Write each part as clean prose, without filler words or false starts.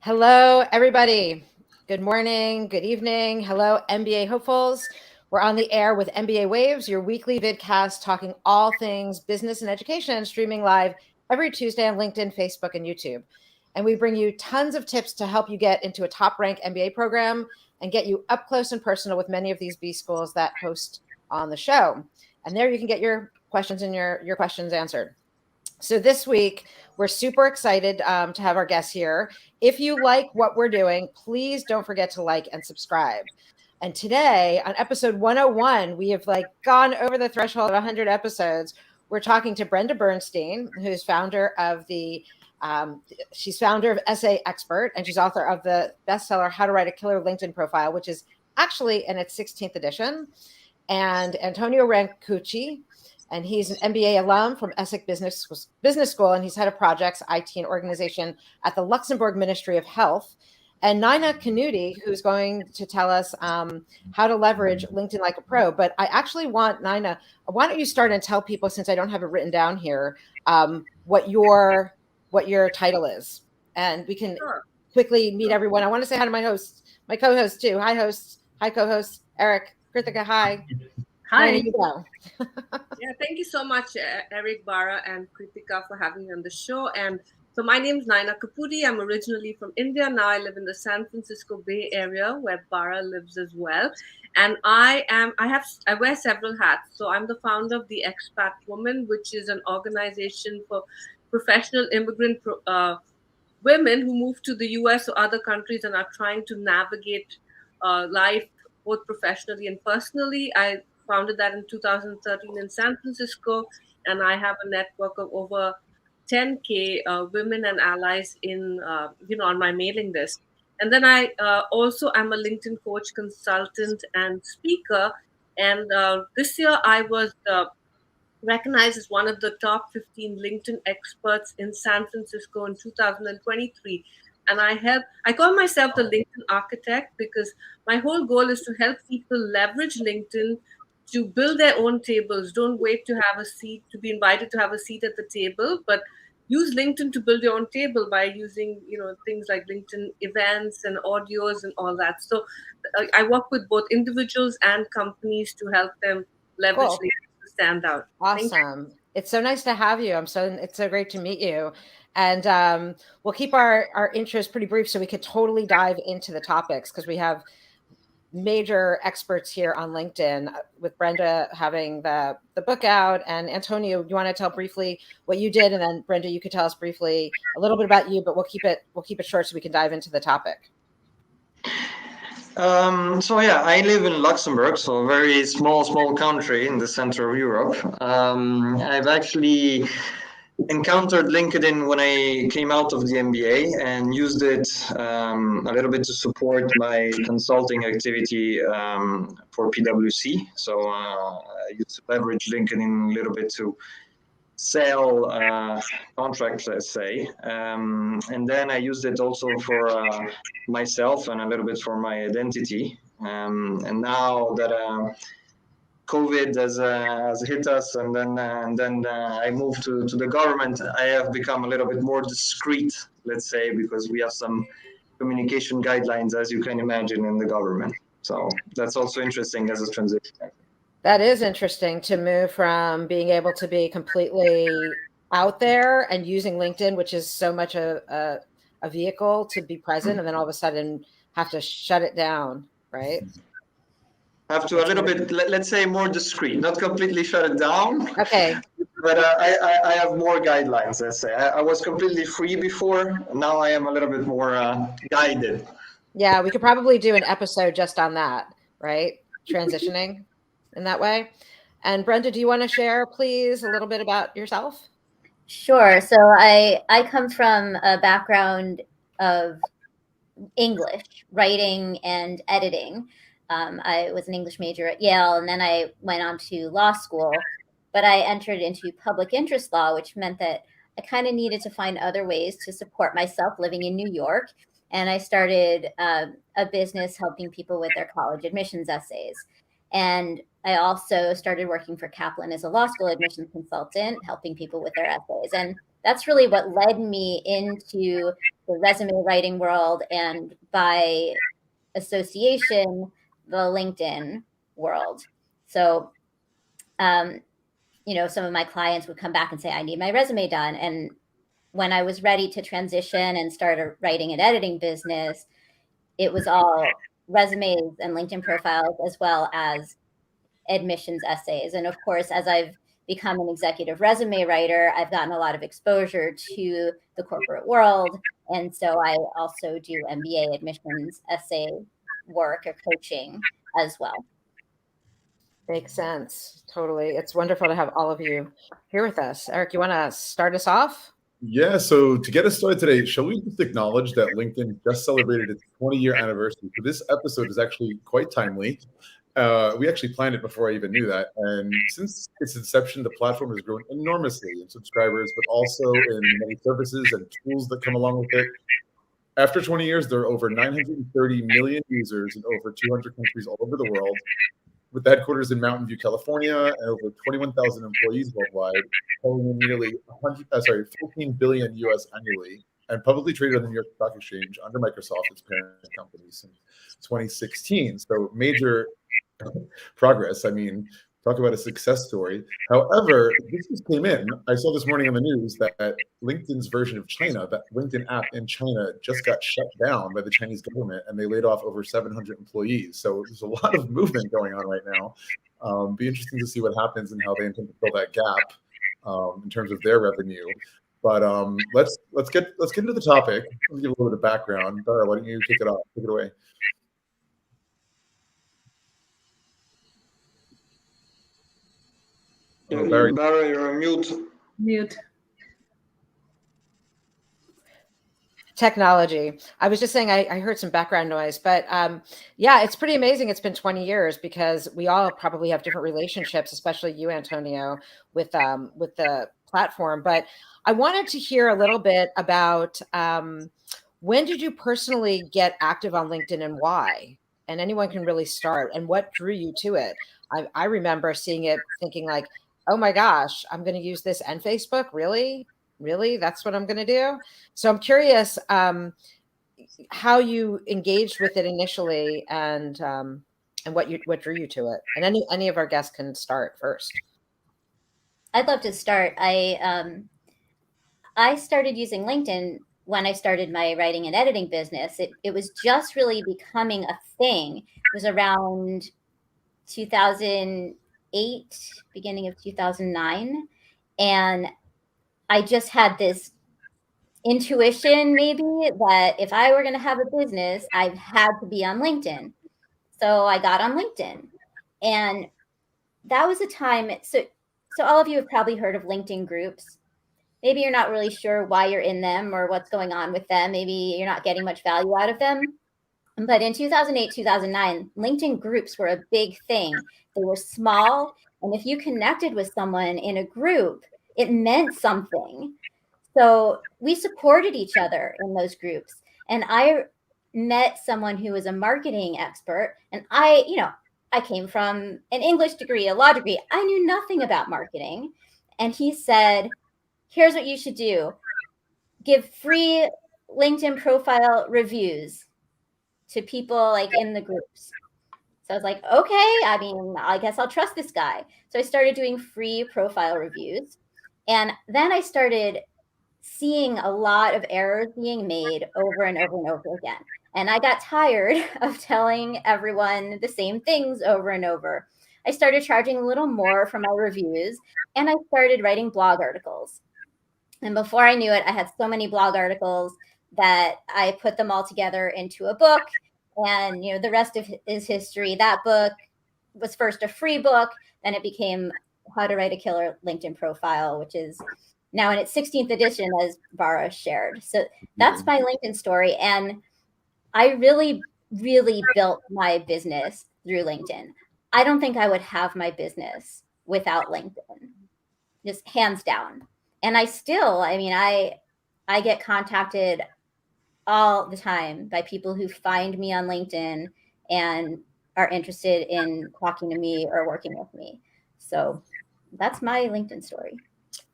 Hello, everybody. Good morning, good evening. Hello, MBA hopefuls. We're on the air with MBA Waves, your weekly vidcast talking all things business and education, streaming live every Tuesday on LinkedIn, Facebook, and YouTube. And we bring you tons of tips to help you get into a top-ranked MBA program and get you up close and personal with many of these B schools that host on the show. And there you can get your questions and your questions answered. So this week, we're super excited to have our guests here. If you like what we're doing, please don't forget to like and subscribe. And today on episode 101, we have gone over the threshold of 100 episodes. We're talking to Brenda Bernstein, who's founder of she's founder of Essay Expert, and she's author of the bestseller, How to Write a Killer LinkedIn Profile, which is actually in its 16th edition. And Antonio Rancucci, and he's an MBA alum from Essex Business School, and he's head of projects, IT, and organization at the Luxembourg Ministry of Health. And Nina Canuti, who's going to tell us how to leverage LinkedIn like a pro. But I actually want, Nina, why don't you start and tell people, since I don't have it written down here, what your title is. And we can quickly meet everyone. I want to say hi to my co-hosts too. Hi, hosts. Hi, co-hosts. Eric, Kritika, hi. Hi. You go. Yeah, thank you so much, Eric, Bara, and Kritika for having me on the show. And so my name is Naina Kapuri. I'm originally from India. Now I live in the San Francisco Bay Area, where Bara lives as well. And I wear several hats. So I'm the founder of the Expat Woman, which is an organization for professional immigrant women who move to the US or other countries and are trying to navigate life both professionally and personally. I founded that in 2013 in San Francisco, and I have a network of over 10K women and allies in on my mailing list. And then I also am a LinkedIn coach, consultant, and speaker. And this year I was recognized as one of the top 15 LinkedIn experts in San Francisco in 2023. And I call myself the LinkedIn architect because my whole goal is to help people leverage LinkedIn to build their own tables. Don't wait to have a seat, to be invited to have a seat at the table, but use LinkedIn to build your own table by using, things like LinkedIn events and audios and all that. So I work with both individuals and companies to help them leverage LinkedIn to stand out. Awesome. It's so nice to have you. It's so great to meet you. And we'll keep our intros pretty brief so we could totally dive into the topics, because we have major experts here on LinkedIn, with Brenda having the book out. And Antonio, you want to tell briefly what you did, and then Brenda, you could tell us briefly a little bit about you, but we'll keep it short so we can dive into the topic. I live in Luxembourg, so a very small country in the center of Europe. I've actually encountered LinkedIn when I came out of the MBA and used it a little bit to support my consulting activity for PwC. So I used to leverage LinkedIn a little bit to sell contracts, let's say. And then I used it also for myself and a little bit for my identity. And now that COVID has hit us, and then I moved to the government, I have become a little bit more discreet, let's say, because we have some communication guidelines, as you can imagine, in the government. So that's also interesting as a transition. That is interesting, to move from being able to be completely out there and using LinkedIn, which is so much a vehicle to be present, and then all of a sudden have to shut it down, right? Have to a little bit, let's say, more discreet, not completely shut it down. Okay. But I have more guidelines, let's say. I was completely free before. Now I am a little bit more guided. Yeah, we could probably do an episode just on that, right? Transitioning in that way. And Brenda, do you want to share, please, a little bit about yourself? Sure. So I come from a background of English, writing and editing. I was an English major at Yale, and then I went on to law school, but I entered into public interest law, which meant that I kind of needed to find other ways to support myself living in New York. And I started a business helping people with their college admissions essays. And I also started working for Kaplan as a law school admissions consultant, helping people with their essays. And that's really what led me into the resume writing world, and by association, the LinkedIn world. So, some of my clients would come back and say, I need my resume done. And when I was ready to transition and start a writing and editing business, it was all resumes and LinkedIn profiles, as well as admissions essays. And of course, as I've become an executive resume writer, I've gotten a lot of exposure to the corporate world. And so I also do MBA admissions essay work or coaching as well. Makes sense. Totally. It's wonderful to have all of you here with us. Eric, you want to start us off? Yeah, so to get us started today, shall we just acknowledge that LinkedIn just celebrated its 20-year anniversary? So this episode is actually quite timely. We actually planned it before I even knew that. And since its inception, the platform has grown enormously in subscribers, but also in many services and tools that come along with it. After 20 years, there are over 930 million users in over 200 countries all over the world, with the headquarters in Mountain View, California, and over 21,000 employees worldwide, totaling nearly 14 billion US annually, and publicly traded on the New York Stock Exchange under Microsoft, its parent company, since 2016. So major progress. I mean, talk about a success story. However, this just came in. I saw this morning on the news that LinkedIn's version of China, that LinkedIn app in China, just got shut down by the Chinese government, and they laid off over 700 employees. So there's a lot of movement going on right now. Be interesting to see what happens and how they intend to fill that gap in terms of their revenue. But let's get into the topic. Let's give a little bit of background. Dara, why don't you take it away? Barry, you're on mute. Mute. Technology. I was just saying I heard some background noise, but yeah, it's pretty amazing. It's been 20 years because we all probably have different relationships, especially you, Antonio, with the platform. But I wanted to hear a little bit about when did you personally get active on LinkedIn and why? And anyone can really start. And what drew you to it? I remember seeing it, thinking like, oh my gosh, I'm going to use this and Facebook. Really? That's what I'm going to do. So I'm curious how you engaged with it initially, and what drew you to it. And any of our guests can start first. I'd love to start. I started using LinkedIn when I started my writing and editing business. It was just really becoming a thing. It was around 2008, beginning of 2009. And I just had this intuition, maybe, that if I were going to have a business, I had to be on LinkedIn. So I got on LinkedIn. And that was a time. So all of you have probably heard of LinkedIn groups. Maybe you're not really sure why you're in them or what's going on with them. Maybe you're not getting much value out of them. But in 2008, 2009, LinkedIn groups were a big thing. They were small. And if you connected with someone in a group, it meant something. So we supported each other in those groups. And I met someone who was a marketing expert. And I came from an English degree, a law degree. I knew nothing about marketing. And he said, here's what you should do. Give free LinkedIn profile reviews to people like in the groups. So I was like, okay, I mean, I guess I'll trust this guy. So I started doing free profile reviews. And then I started seeing a lot of errors being made over and over and over again. And I got tired of telling everyone the same things over and over. I started charging a little more for my reviews, and I started writing blog articles. And before I knew it, I had so many blog articles that I put them all together into a book. And, the rest of is history. That book was first a free book, then it became How to Write a Killer LinkedIn Profile, which is now in its 16th edition, as Bara shared. So that's my LinkedIn story. And I really, really built my business through LinkedIn. I don't think I would have my business without LinkedIn, just hands down. And I get contacted all the time by people who find me on LinkedIn and are interested in talking to me or working with me. So that's my LinkedIn story.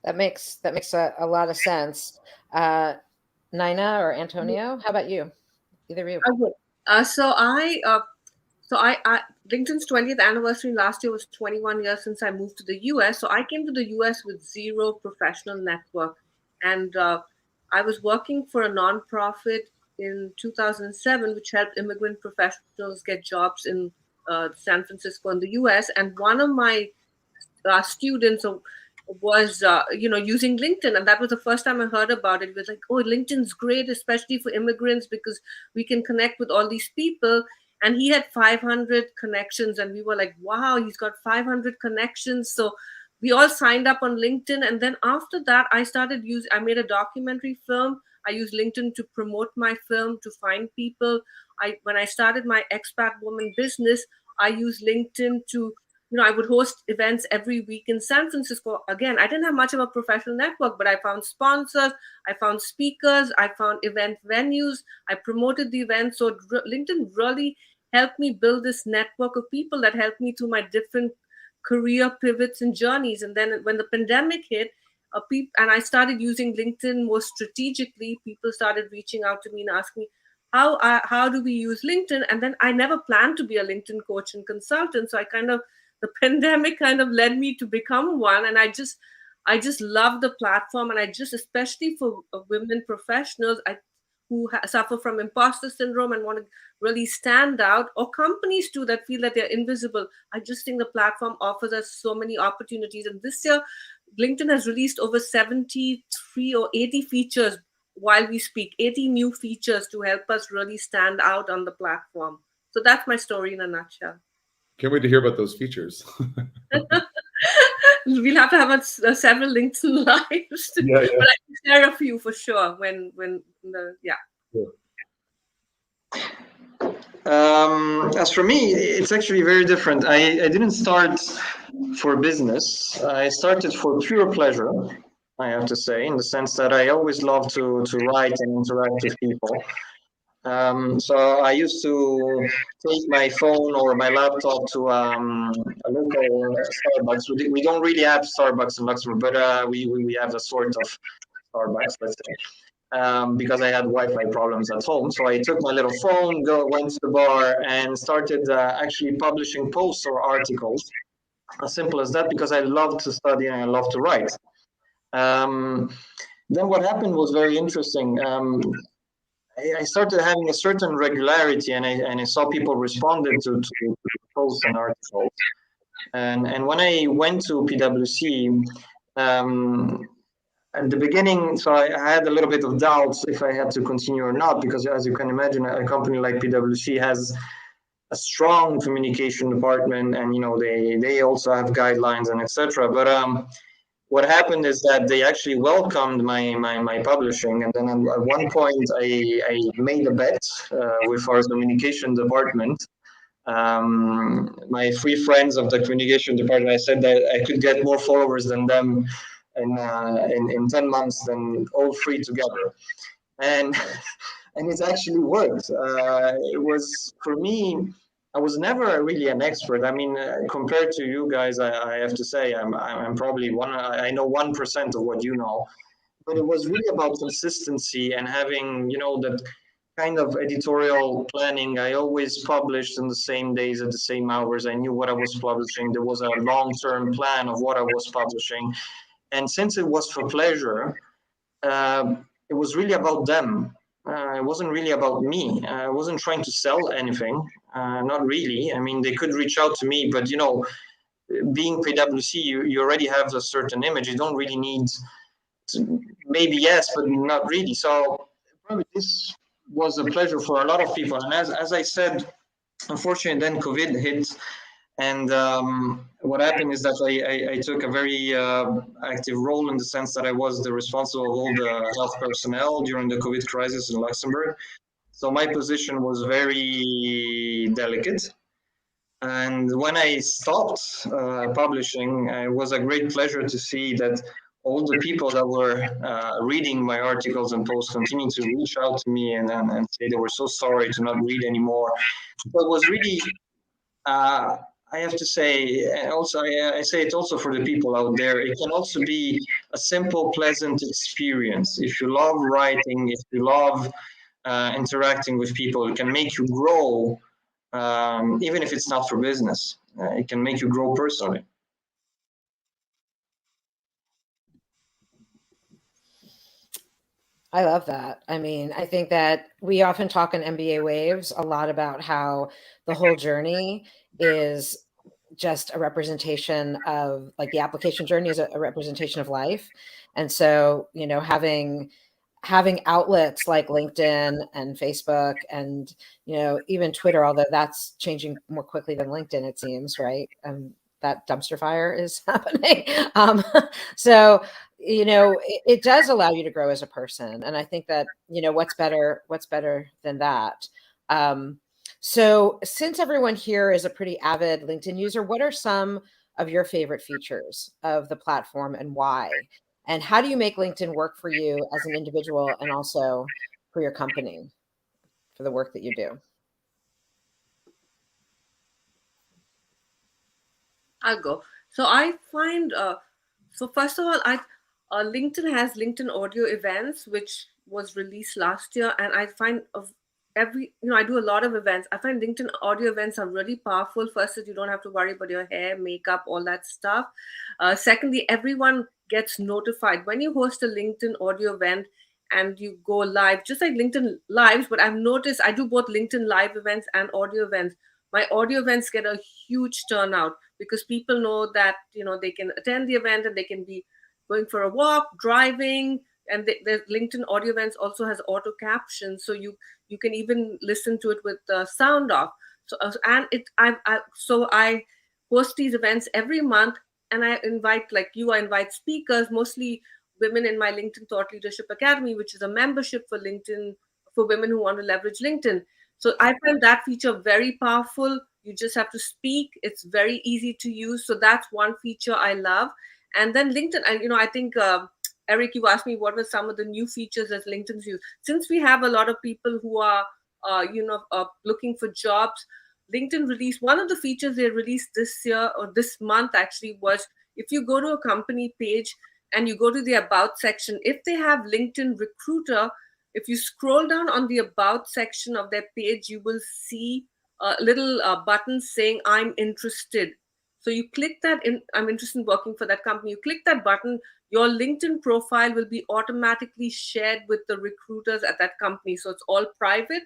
That makes a lot of sense. Nina or Antonio, how about you? Either of you. I would. So LinkedIn's 20th anniversary last year was 21 years since I moved to the US. So I came to the US with zero professional network. And I was working for a nonprofit in 2007, which helped immigrant professionals get jobs in San Francisco in the US. And one of my students was using LinkedIn, and that was the first time I heard about it. It was like, oh, LinkedIn's great, especially for immigrants, because we can connect with all these people. And he had 500 connections, and we were like, wow, he's got 500 connections. So we all signed up on LinkedIn, and then after that I made a documentary film. I used LinkedIn to promote my film, to find people. When I started my expat woman business, I used LinkedIn to, I would host events every week in San Francisco. Again, I didn't have much of a professional network, but I found sponsors, I found speakers, I found event venues, I promoted the event. So LinkedIn really helped me build this network of people that helped me through my different career pivots and journeys. And then when the pandemic hit, and I started using LinkedIn more strategically, people started reaching out to me and asking me, how do we use LinkedIn? And then I never planned to be a LinkedIn coach and consultant. So the pandemic kind of led me to become one. And I just love the platform. And especially for women professionals who suffer from imposter syndrome and want to really stand out, or companies too that feel that they're invisible. I just think the platform offers us so many opportunities. And this year, LinkedIn has released over 73 or 80 features while we speak, 80 new features to help us really stand out on the platform. So that's my story in a nutshell. Can't wait to hear about those features. We'll have to have several LinkedIn lives, Yeah. But I can share a few for sure. As for me, it's actually very different. I didn't start for business. I started for pure pleasure, I have to say, in the sense that I always loved to write and interact with people. So I used to take my phone or my laptop to a local Starbucks. We don't really have Starbucks in Luxembourg, but we have a sort of Starbucks, let's say. Because I had Wi-Fi problems at home. So I took my little phone, went to the bar, and started actually publishing posts or articles. As simple as that, because I love to study and I love to write. Then what happened was very interesting. I started having a certain regularity, and I saw people responded to posts and articles. And when I went to PwC, at the beginning, so I had a little bit of doubts if I had to continue or not, because as you can imagine, a company like PwC has a strong communication department, and they also have guidelines and etc. But what happened is that they actually welcomed my publishing, and then at one point I made a bet with our communication department. My three friends of the communication department, I said that I could get more followers than them in 10 months than all three together, and it's actually worked. It was, for me, I was never really an expert. I mean, compared to you guys, I have to say I'm probably I know 1% of what you know, but it was really about consistency and having that kind of editorial planning. I always published on the same days at the same hours. I knew what I was publishing. There was a long-term plan of what I was publishing. And since it was for pleasure, it was really about them. It wasn't really about me. I wasn't trying to sell anything, not really. I mean, they could reach out to me, but being PwC, you already have a certain image. You don't really need to, maybe yes, but not really. So probably this was a pleasure for a lot of people. And as I said, unfortunately, then COVID hit. And what happened is that I took a very active role, in the sense that I was the responsible of all the health personnel during the COVID crisis in Luxembourg. So my position was very delicate. And when I stopped publishing, it was a great pleasure to see that all the people that were reading my articles and posts continued to reach out to me and say they were so sorry to not read anymore. So it was really I have to say, also, I say it also for the people out there, it can also be a simple, pleasant experience. If you love writing, if you love interacting with people, it can make you grow, even if it's not for business. It can make you grow personally. I love that. I mean, I think that we often talk in MBA Waves a lot about how the whole journey is just a representation of, like, the application journey is a representation of life. And so, you know, having outlets like LinkedIn and Facebook and, you know, even Twitter, although that's changing more quickly than LinkedIn, it seems, right? That dumpster fire is happening. So, you know, it does allow you to grow as a person. And I think that, you know, what's better than that? So since everyone here is a pretty avid LinkedIn user, what are some of your favorite features of the platform and why? And how do you make LinkedIn work for you as an individual and also for your company, for the work that you do? I'll go. So I find, so first of all, LinkedIn has LinkedIn audio events, which was released last year, and I find of I do a lot of events. I find LinkedIn audio events are really powerful. First is you don't have to worry about your hair, makeup, all that stuff. Secondly, everyone gets notified when you host a LinkedIn audio event and you go live, just like LinkedIn lives. But I've noticed I do both LinkedIn live events and audio events. My audio events get a huge turnout because people know that they can attend the event and they can be going for a walk, driving, and the LinkedIn audio events also has auto caption, so you can even listen to it with the sound off. So and it I host these events every month, and I invite, like you, I invite speakers, mostly women, in my LinkedIn Thought Leadership Academy, which is a membership for LinkedIn for women who want to leverage LinkedIn. So I find that feature very powerful. You just have to speak. It's very easy to use. So that's one feature I love. And then LinkedIn, I think, Eric, you asked me what were some of the new features that LinkedIn's use. Since we have a lot of people who are, looking for jobs, LinkedIn released one of the features they released this year, or this month actually, was if you go to a company page and you go to the About section, if they have LinkedIn Recruiter, if you scroll down on the About section of their page, you will see a little button saying I'm interested. So you click that in, I'm interested in working for that company. You click that button, your LinkedIn profile will be automatically shared with the recruiters at that company. So it's all private,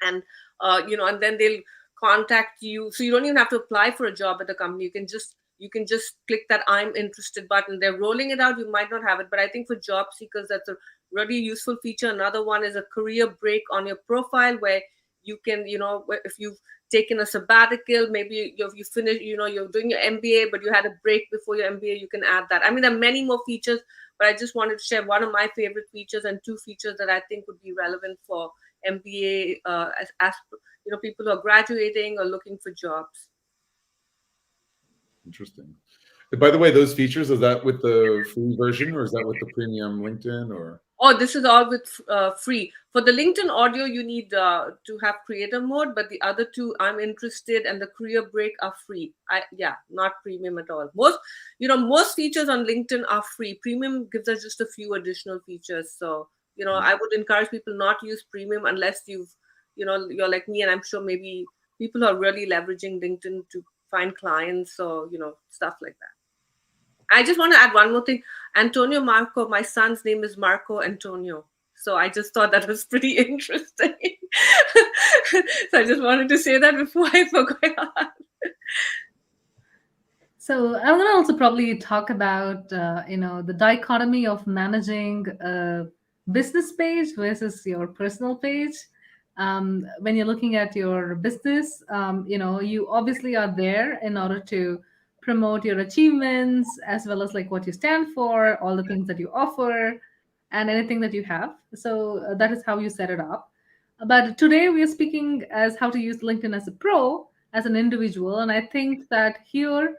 and and then they'll contact you. So you don't even have to apply for a job at the company. You can just click that I'm interested button. They're rolling it out. You might not have it, but I think for job seekers, that's a really useful feature. Another one is a career break on your profile, where you can, if you've taken a sabbatical, maybe you finish, you're doing your MBA, but you had a break before your MBA, you can add that. I mean, there are many more features, but I just wanted to share one of my favorite features and two features that I think would be relevant for MBA, as people who are graduating or looking for jobs. Interesting. By the way, those features, is that with the free version or is that with the premium LinkedIn, or? Oh, this is all with free. For the LinkedIn audio, you need to have creator mode, but the other two, I'm interested, and the career break, are free. Not premium at all. Most features on LinkedIn are free. Premium gives us just a few additional features. So, I would encourage people not to use premium unless you're like me, and I'm sure maybe people are really leveraging LinkedIn to find clients, or, stuff like that. I just want to add one more thing. Antonio Marco, my son's name is Marco Antonio. So I just thought that was pretty interesting. So I just wanted to say that before I forgot. So I'm going to also probably talk about, the dichotomy of managing a business page versus your personal page. When you're looking at your business, you obviously are there in order to promote your achievements, as well as like what you stand for, all the things that you offer, and anything that you have. So that is how you set it up. But today we are speaking as how to use LinkedIn as a pro, as an individual. And I think that here,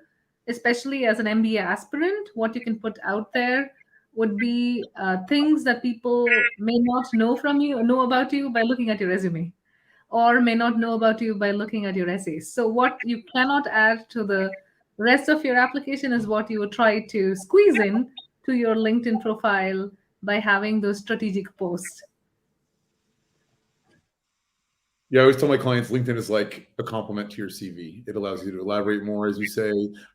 especially as an MBA aspirant, what you can put out there would be things that people may not know from you or know about you by looking at your resume. or may not know about you by looking at your essays. So what you cannot add to the rest of your application is what you would try to squeeze in to your LinkedIn profile by having those strategic posts. Yeah, I always tell my clients LinkedIn is like a complement to your CV. It allows you to elaborate more, as you say.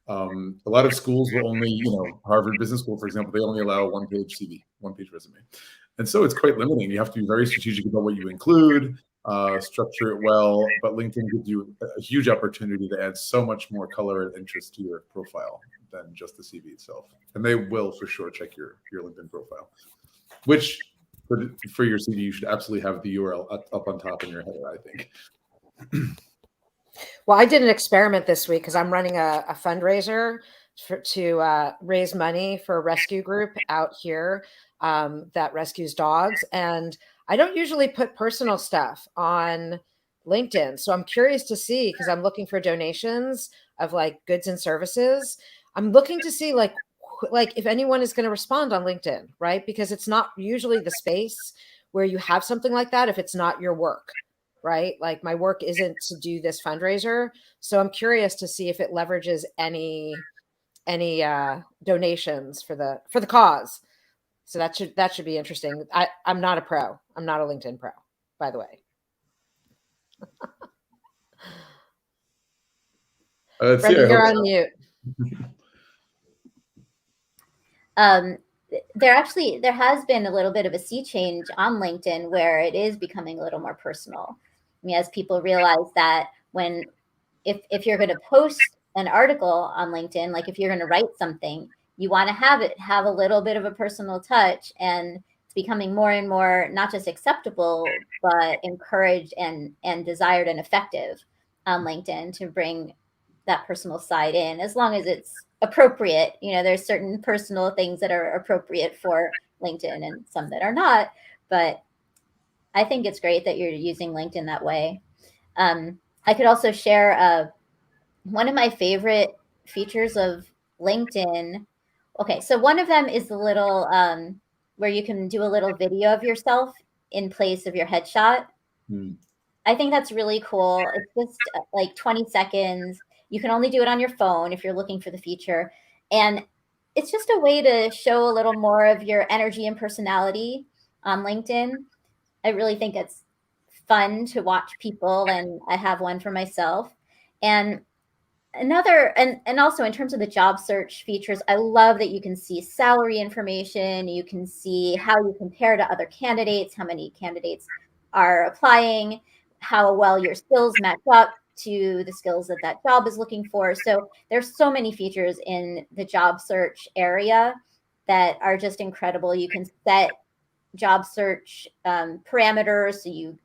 A lot of schools will only, Harvard Business School, for example, they only allow a one-page CV, one-page resume. And so it's quite limiting. You have to be very strategic about what you include, structure it well. But LinkedIn gives you a huge opportunity to add so much more color and interest to your profile than just the CV itself. And they will for sure check your LinkedIn profile, which for your CV, you should absolutely have the URL up on top in your header, I think. Well, I did an experiment this week because I'm running a fundraiser to raise money for a rescue group out here that rescues dogs. And I don't usually put personal stuff on LinkedIn. So I'm curious to see, because I'm looking for donations of like goods and services. I'm looking to see like if anyone is going to respond on LinkedIn, right? Because it's not usually the space where you have something like that if it's not your work, right? Like my work isn't to do this fundraiser. So I'm curious to see if it leverages any donations for the cause. So that should be interesting. I'm not a pro. I'm not a LinkedIn pro, by the way. Brenda, you're on mute. There has been a little bit of a sea change on LinkedIn where it is becoming a little more personal. I mean, as people realize that if you're going to post an article on LinkedIn, like if you're going to write something, you want to have a little bit of a personal touch, and it's becoming more and more not just acceptable, but encouraged and desired and effective on LinkedIn to bring that personal side in, as long as it's appropriate. There's certain personal things that are appropriate for LinkedIn and some that are not, but I think it's great that you're using LinkedIn that way. I could also share one of my favorite features of LinkedIn. Okay, so one of them is the little where you can do a little video of yourself in place of your headshot. I think that's really cool. It's just like 20 seconds. You can only do it on your phone if you're looking for the feature. And it's just a way to show a little more of your energy and personality on LinkedIn. I really think it's fun to watch people, and I have one for myself. And also in terms of the job search features, I love that you can see salary information. You can see how you compare to other candidates, how many candidates are applying, how well your skills match up to the skills that job is looking for. So there's so many features in the job search area that are just incredible. You can set job search parameters so you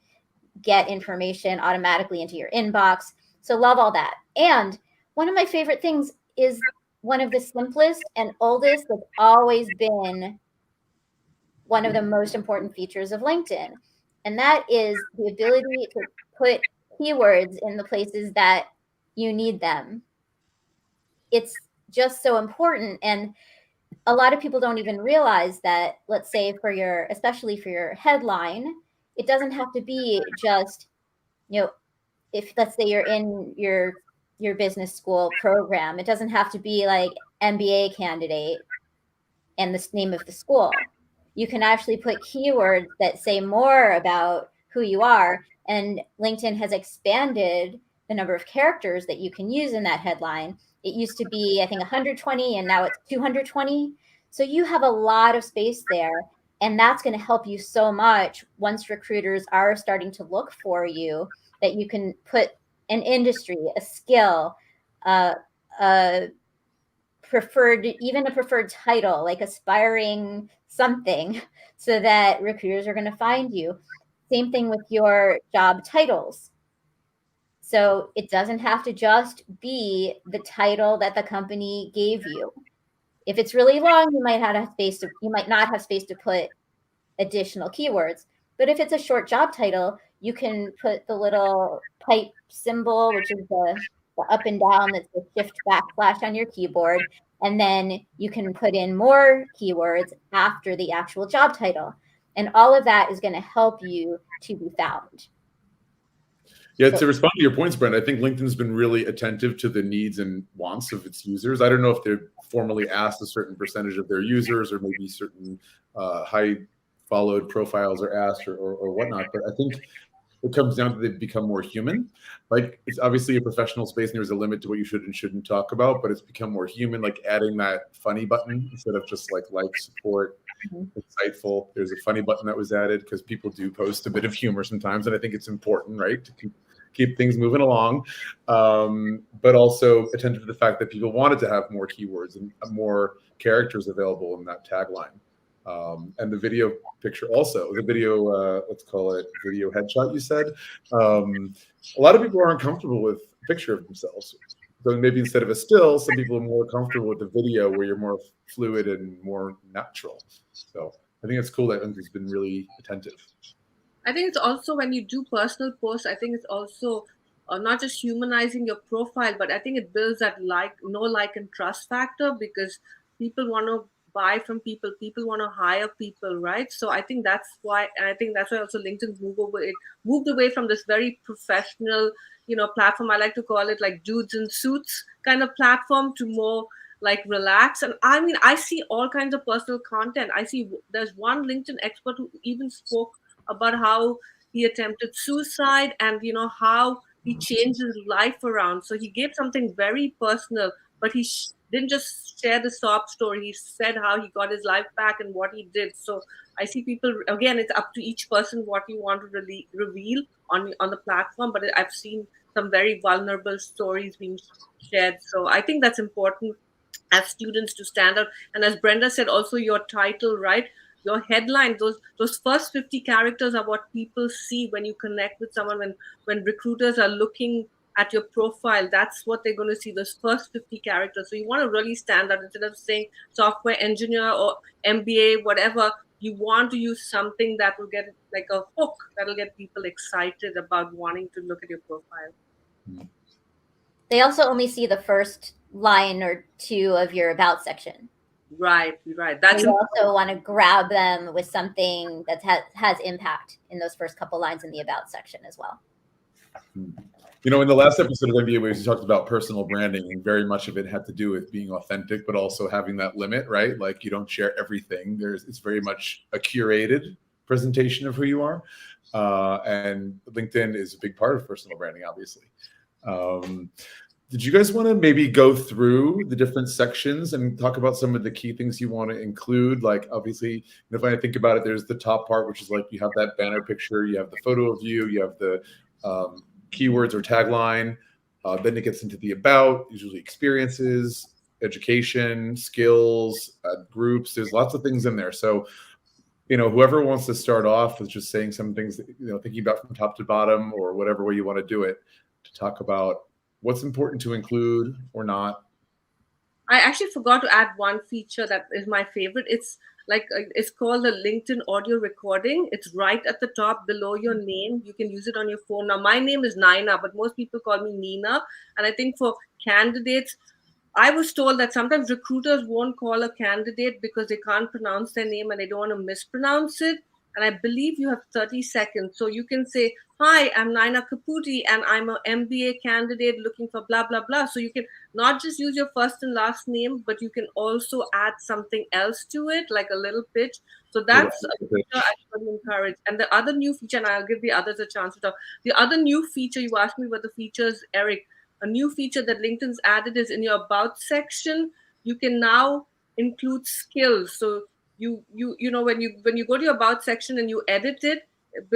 get information automatically into your inbox. So love all that. And one of my favorite things is one of the simplest and oldest that's always been one of the most important features of LinkedIn. And that is the ability to put keywords in the places that you need them. It's just so important. And a lot of people don't even realize that, let's say especially for your headline, it doesn't have to be just, if let's say you're in your business school program, it doesn't have to be like MBA candidate and the name of the school. You can actually put keywords that say more about who you are. And LinkedIn has expanded the number of characters that you can use in that headline. It used to be, I think, 120, and now it's 220. So you have a lot of space there. And that's going to help you so much once recruiters are starting to look for you, that you can put an industry, a skill, a preferred title, like aspiring something, so that recruiters are going to find you. Same thing with your job titles. So it doesn't have to just be the title that the company gave you. If it's really long, you might not have space to put additional keywords. But if it's a short job title, you can put the little pipe symbol, which is the up and down, that's the shift backslash on your keyboard. And then you can put in more keywords after the actual job title. And all of that is going to help you to be found. Yeah, to respond to your points, Brent, I think LinkedIn's been really attentive to the needs and wants of its users. I don't know if they've formally asked a certain percentage of their users, or maybe certain high followed profiles are asked, or whatnot, but I think it comes down to they've become more human. Like, it's obviously a professional space and there's a limit to what you should and shouldn't talk about, but it's become more human, like adding that funny button instead of just like support, insightful. There's a funny button that was added because people do post a bit of humor sometimes, and I think it's important, right, to keep things moving along, but also attentive to the fact that people wanted to have more keywords and more characters available in that tagline. And the video picture also, the video, let's call it video headshot, you said. A lot of people aren't comfortable with a picture of themselves. So maybe instead of a still, some people are more comfortable with the video where you're more fluid and more natural. So I think it's cool that LinkedIn's been really attentive. I think it's also when you do personal posts, I think it's also not just humanizing your profile, but I think it builds that no like and trust factor, because people want to buy from people, people want to hire people, right? So I think that's why, and I think that's why also LinkedIn's moved away from this very professional, platform. I like to call it like dudes in suits kind of platform, to more like relax. And I mean, I see all kinds of personal content. I see there's one LinkedIn expert who even spoke about how he attempted suicide, and how he changed his life around. So he gave something very personal, but he didn't just share the sob story. He said how he got his life back and what he did. So I see people, again, it's up to each person what you want to really reveal on the platform, but I've seen some very vulnerable stories being shared. So I think that's important as students to stand out. And as Brenda said, also your title, right? Your headline, those first 50 characters are what people see when you connect with someone. When recruiters are looking at your profile, that's what they're going to see, those first 50 characters. So you want to really stand out. Instead of saying software engineer or MBA, whatever, you want to use something that will get like a hook that'll get people excited about wanting to look at your profile. They also only see the first line or two of your about section. Right. That's you also want to grab them with something that has impact in those first couple lines in the about section as well. In the last episode of MBA Waves, we talked about personal branding, and very much of it had to do with being authentic, but also having that limit, right? Like, you don't share everything. It's very much a curated presentation of who you are. And LinkedIn is a big part of personal branding, obviously. Did you guys want to maybe go through the different sections and talk about some of the key things you want to include? Like, obviously, if I think about it, there's the top part, which is like you have that banner picture, you have the photo of you, you have the keywords or tagline. Then it gets into the about, usually experiences, education, skills, groups. There's lots of things in there. So, whoever wants to start off with just saying some things, thinking about from top to bottom or whatever way you want to do it, to talk about what's important to include or not. I actually forgot to add one feature that is my favorite. It's called the LinkedIn audio recording. It's right at the top below your name. You can use it on your phone. Now, my name is Naina, but most people call me Nina. And I think for candidates, I was told that sometimes recruiters won't call a candidate because they can't pronounce their name and they don't want to mispronounce it. And I believe you have 30 seconds. So you can say, hi, I'm Naina Kaputi, and I'm an MBA candidate looking for blah, blah, blah. So you can not just use your first and last name, but you can also add something else to it, like a little pitch. So that's a feature I really encourage. And the other new feature, and I'll give the others a chance to talk. The other new feature, you asked me about the features, Eric. A new feature that LinkedIn's added is in your about section, you can now include skills. So you when you go to your about section and you edit it, at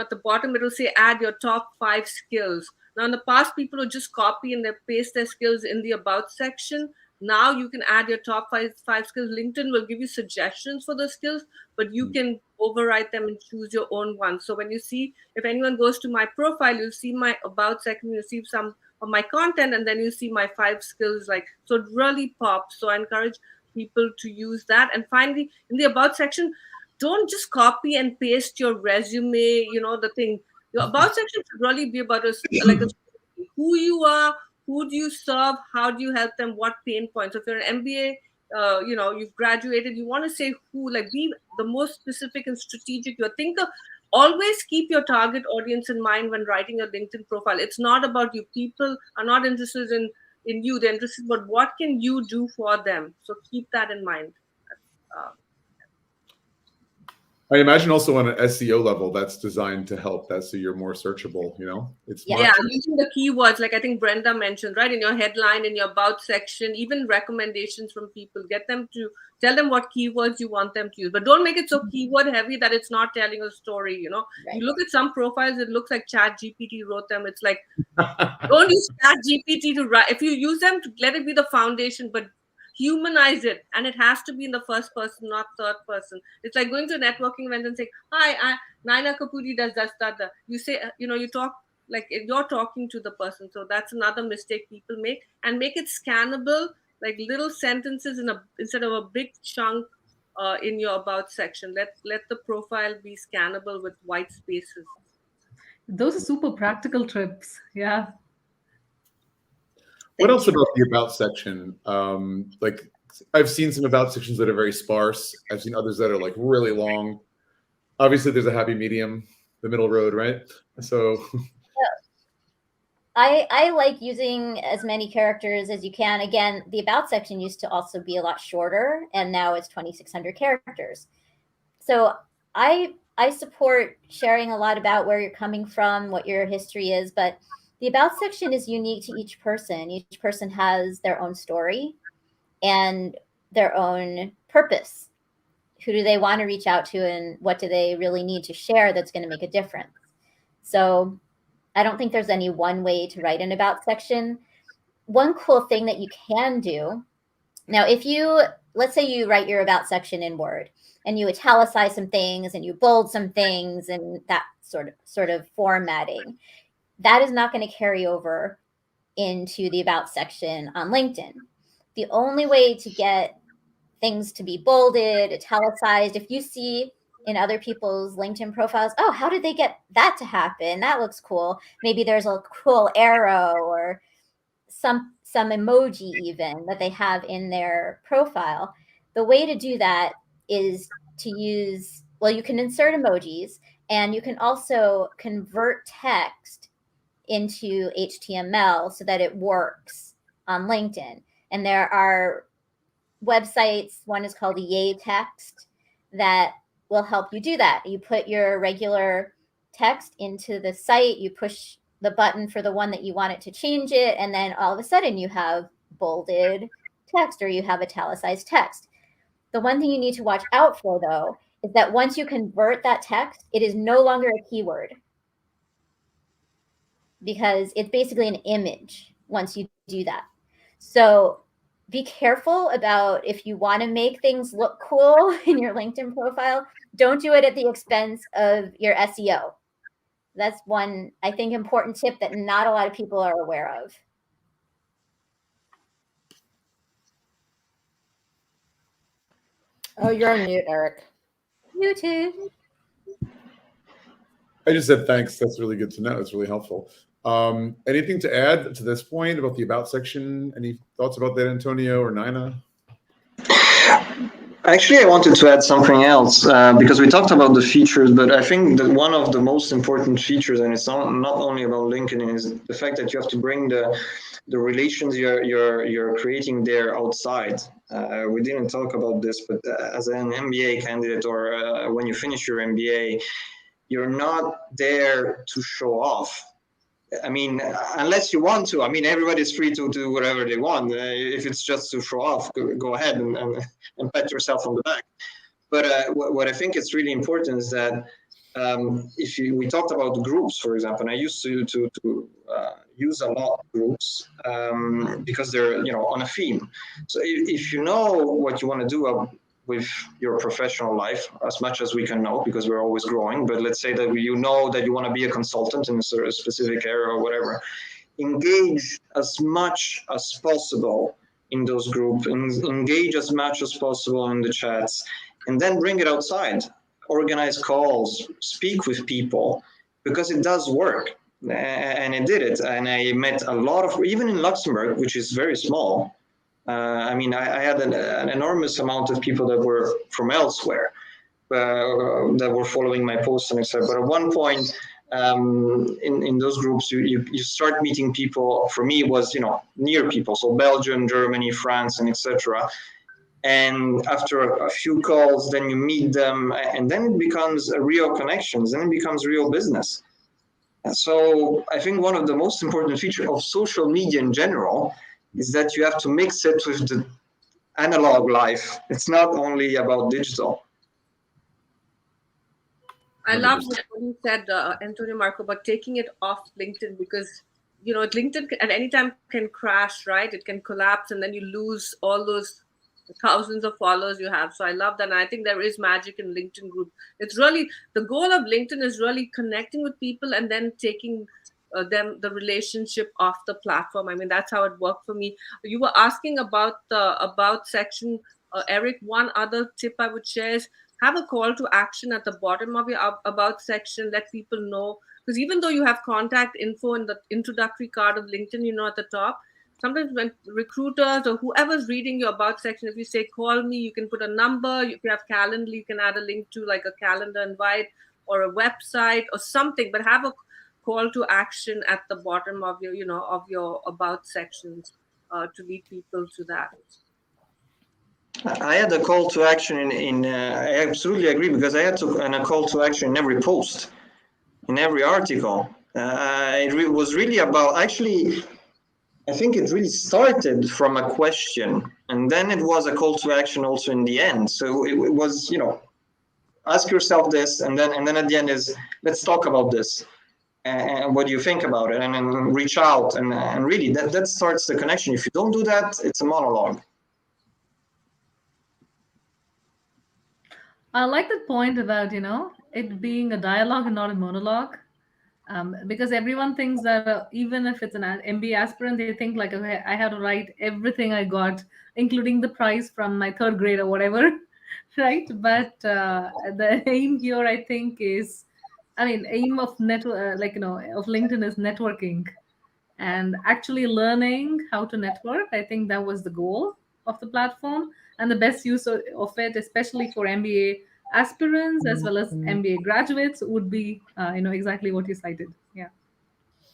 the bottom it'll say add your top 5 skills. Now, in the past, people would just copy and they paste their skills in the about section. Now you can add your top five skills. LinkedIn will give you suggestions for those skills, but you can overwrite them and choose your own one. So when you see, if anyone goes to my profile, you'll see my about section, you'll see some of my content, and then you see my 5 skills. So it really pops. So I encourage people to use that. And finally, in the about section, don't just copy and paste your resume, the thing. Your about section should really be about who you are, who do you serve, how do you help them, what pain points. So if you're an MBA, you've graduated, you want to say who, be the most specific and strategic. You think of always keep your target audience in mind when writing your LinkedIn profile. It's not about you. People are not interested in you. They're interested in what can you do for them. So keep that in mind. I imagine also on an SEO level, that's designed to help that so you're more searchable, you know? It's Yeah. Yeah, using the keywords, like I think Brenda mentioned, right? In your headline, in your about section, even recommendations from people, get them to tell them what keywords you want them to use. But don't make it so keyword heavy that it's not telling a story, you know? Right. You look at some profiles, it looks like Chat GPT wrote them. It's like, don't use Chat GPT to write. If you use them, to let it be the foundation, but humanize it, and it has to be in the first person, not third person. It's like going to a networking event and saying, hi, Naina Kapuri does that. You say, you talk like you're talking to the person. So that's another mistake people make. And make it scannable, like little sentences instead of a big chunk in your about section. Let the profile be scannable with white spaces. Those are super practical tips. Yeah. What Thank else you. about the about section? Like I've seen some about sections that are very sparse. I've seen others that are like really long. Obviously, there's a happy medium, the middle road, right? So I like using as many characters as you can. Again, the about section used to also be a lot shorter, and now it's 2,600 characters. So I support sharing a lot about where you're coming from, what your history is, but the about section is unique to each person. Each person has their own story and their own purpose. Who do they want to reach out to, and what do they really need to share that's going to make a difference? So I don't think there's any one way to write an about section. One cool thing that you can do now, if you, let's say you write your about section in Word and you italicize some things and you bold some things and that sort of formatting, that is not going to carry over into the about section on LinkedIn. The only way to get things to be bolded, italicized, if you see in other people's LinkedIn profiles, oh, how did they get that to happen? That looks cool. Maybe there's a cool arrow or some emoji even that they have in their profile. The way to do that is to use, well, you can insert emojis, and you can also convert text into HTML so that it works on LinkedIn. And there are websites, one is called Yay Text, that will help you do that. You put your regular text into the site, you push the button for the one that you want it to change it, and then all of a sudden you have bolded text or you have italicized text. The one thing you need to watch out for, though, is that once you convert that text, it is no longer a keyword because it's basically an image once you do that. So be careful about, if you want to make things look cool in your LinkedIn profile, don't do it at the expense of your SEO. That's one, I think, important tip that not a lot of people are aware of. Oh, you're on mute, Eric. YouTube. I just said thanks. That's really good to know. It's really helpful. Anything to add to this point about the about section? Any thoughts about that, Antonio or Naina? Actually, I wanted to add something else because we talked about the features, but I think that one of the most important features, and it's not only about LinkedIn, is the fact that you have to bring the relations you're creating there outside. We didn't talk about this, but as an MBA candidate or when you finish your MBA, you're not there to show off. I mean, unless you want to. I mean, everybody's free to do whatever they want. If it's just to show off, go ahead and pat yourself on the back. But what I think is really important is that we talked about groups, for example, and I used to use a lot of groups because they're on a theme. So if you know what you want to do with your professional life, as much as we can know, because we're always growing, but let's say that you know that you want to be a consultant in a sort of specific area or whatever, engage as much as possible in those groups, engage as much as possible in the chats, and then bring it outside. Organize calls, speak with people, because it does work. And it did it. And I met a lot of, even in Luxembourg, which is very small, I mean, I had an enormous amount of people that were from elsewhere. that were following my posts and etc. But at one point, in those groups, you start meeting people. For me, it was near people, so Belgium, Germany, France, and etc. And after a few calls, then you meet them, and then it becomes a real connections, then it becomes real business. So I think one of the most important features of social media in general is that you have to mix it with the analog life. It's not only about digital. I love what you said, Antonio Marco, about taking it off LinkedIn, because LinkedIn at any time can crash, right? It can collapse, and then you lose all those thousands of followers you have. So I love that, and I think there is magic in LinkedIn group. It's really the goal of LinkedIn is really connecting with people and then taking the relationship off the platform. I mean, that's how it worked for me. You were asking about the about section, Eric. One other tip I would share is have a call to action at the bottom of your about section. Let people know, because even though you have contact info in the introductory card of LinkedIn, at the top, sometimes when recruiters or whoever's reading your about section, if you say call me, you can put a number. If you have Calendly, you can add a link to like a calendar invite or a website or something, but have a call to action at the bottom of your about sections to lead people to that. I had a call to action I absolutely agree, because I had a call to action in every post, in every article. It was really about, actually, I think it really started from a question, and then it was a call to action also in the end. So it was, ask yourself this, and then at the end is, let's talk about this. And what do you think about it? And then reach out, and really that starts the connection. If you don't do that, it's a monologue. I like that point about, it being a dialogue and not a monologue. Because everyone thinks that even if it's an MBA aspirant, they think like, okay, I have to write everything I got, including the prize from my third grade or whatever, right? But the aim here, I think, is, aim of of LinkedIn is networking and actually learning how to network. I think that was the goal of the platform, and the best use of it, especially for MBA aspirants as well as MBA graduates, would be exactly what you cited. Yeah.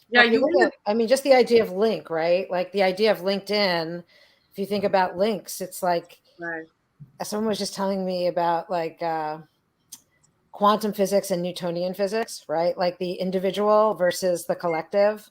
Yeah, If you look at, just the idea of link, right? Like the idea of LinkedIn, if you think about links, it's like, right. Someone was just telling me about like quantum physics and Newtonian physics, right? Like the individual versus the collective.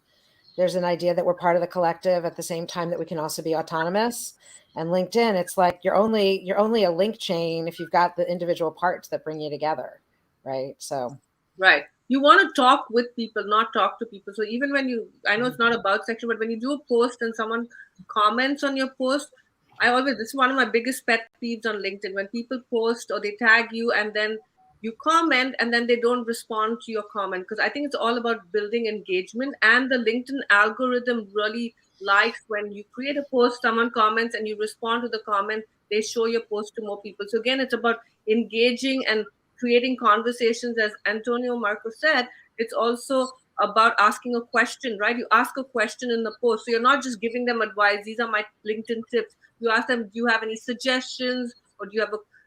There's an idea that we're part of the collective at the same time that we can also be autonomous. And LinkedIn, it's like you're only a link chain if you've got the individual parts that bring you together, right? So right, you want to talk with people, not talk to people. So even when I know it's not about section, but when you do a post and someone comments on your post, this is one of my biggest pet peeves on LinkedIn, when people post or they tag you and then you comment and then they don't respond to your comment, because I think it's all about building engagement, and the LinkedIn algorithm really likes when you create a post, someone comments and you respond to the comment, they show your post to more people. So again, it's about engaging and creating conversations. As Antonio Marco said, it's also about asking a question, right? You ask a question in the post, so you're not just giving them advice, these are my LinkedIn tips. You ask them, do you have any suggestions, or do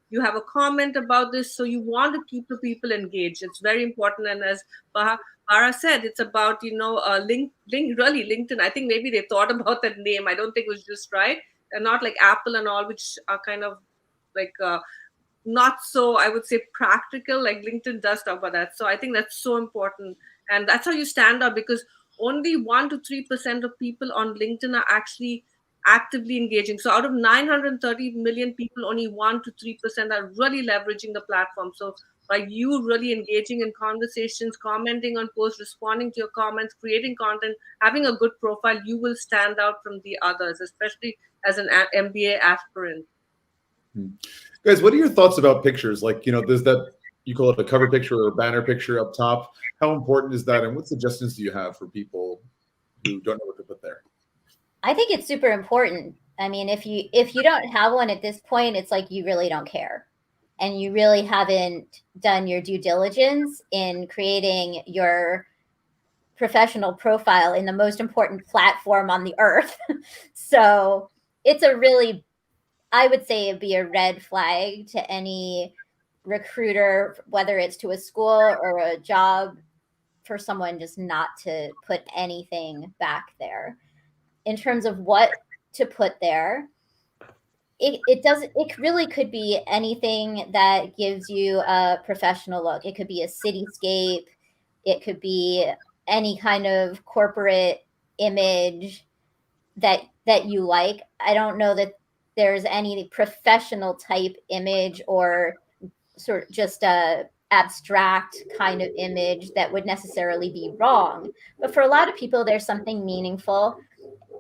you have a comment about this? So you want to keep the people engaged. It's very important. And as Bara said, it's about link really LinkedIn. I think maybe they thought about that name. I don't think it was just right. And not like Apple and all, which are kind of like not so, I would say, practical. Like LinkedIn does talk about that. So I think that's so important, and that's how you stand out, because only 1 to 3% of people on LinkedIn are actually actively engaging. So out of 930 million people, only 1 to 3% are really leveraging the platform. So by you really engaging in conversations, commenting on posts, responding to your comments, creating content, having a good profile, you will stand out from the others, especially as an MBA aspirant. Guys, what are your thoughts about pictures? Like, there's that, you call it a cover picture or a banner picture up top. How important is that? And what suggestions do you have for people who don't know what to put there? I think it's super important. I mean, if you don't have one at this point, it's like you really don't care. And you really haven't done your due diligence in creating your professional profile in the most important platform on the earth. So it's I would say it'd be a red flag to any recruiter, whether it's to a school or a job, for someone just not to put anything back there. In terms of what to put there, it really could be anything that gives you a professional look. It could be a cityscape, it could be any kind of corporate image that you like. I don't know that there's any professional type image or sort of just a abstract kind of image that would necessarily be wrong. But for a lot of people, there's something meaningful.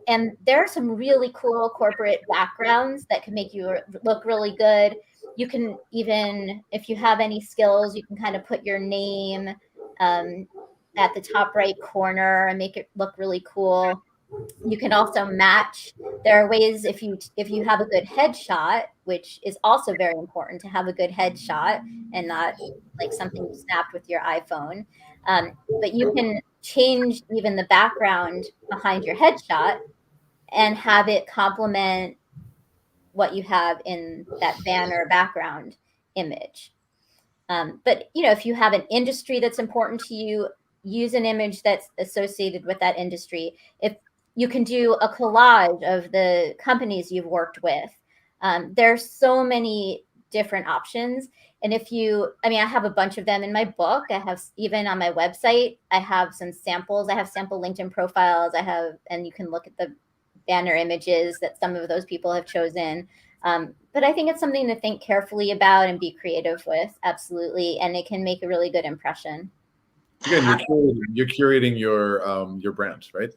And there are some really cool corporate backgrounds that can make you look really good. You can even, if you have any skills, you can kind of put your name at the top right corner and make it look really cool. You can also match. There are ways, if you have a good headshot, which is also very important to have a good headshot and not like something you snapped with your iPhone. But you can change even the background behind your headshot and have it complement what you have in that banner background image. But if you have an industry that's important to you, use an image that's associated with that industry. If you can do a collage of the companies you've worked with, there's so many different options. And I have a bunch of them in my book. I have, even on my website, I have some samples. I have sample LinkedIn profiles. And you can look at the banner images that some of those people have chosen. But I think it's something to think carefully about and be creative with. Absolutely. And it can make a really good impression. Again, you're curating your brand, right?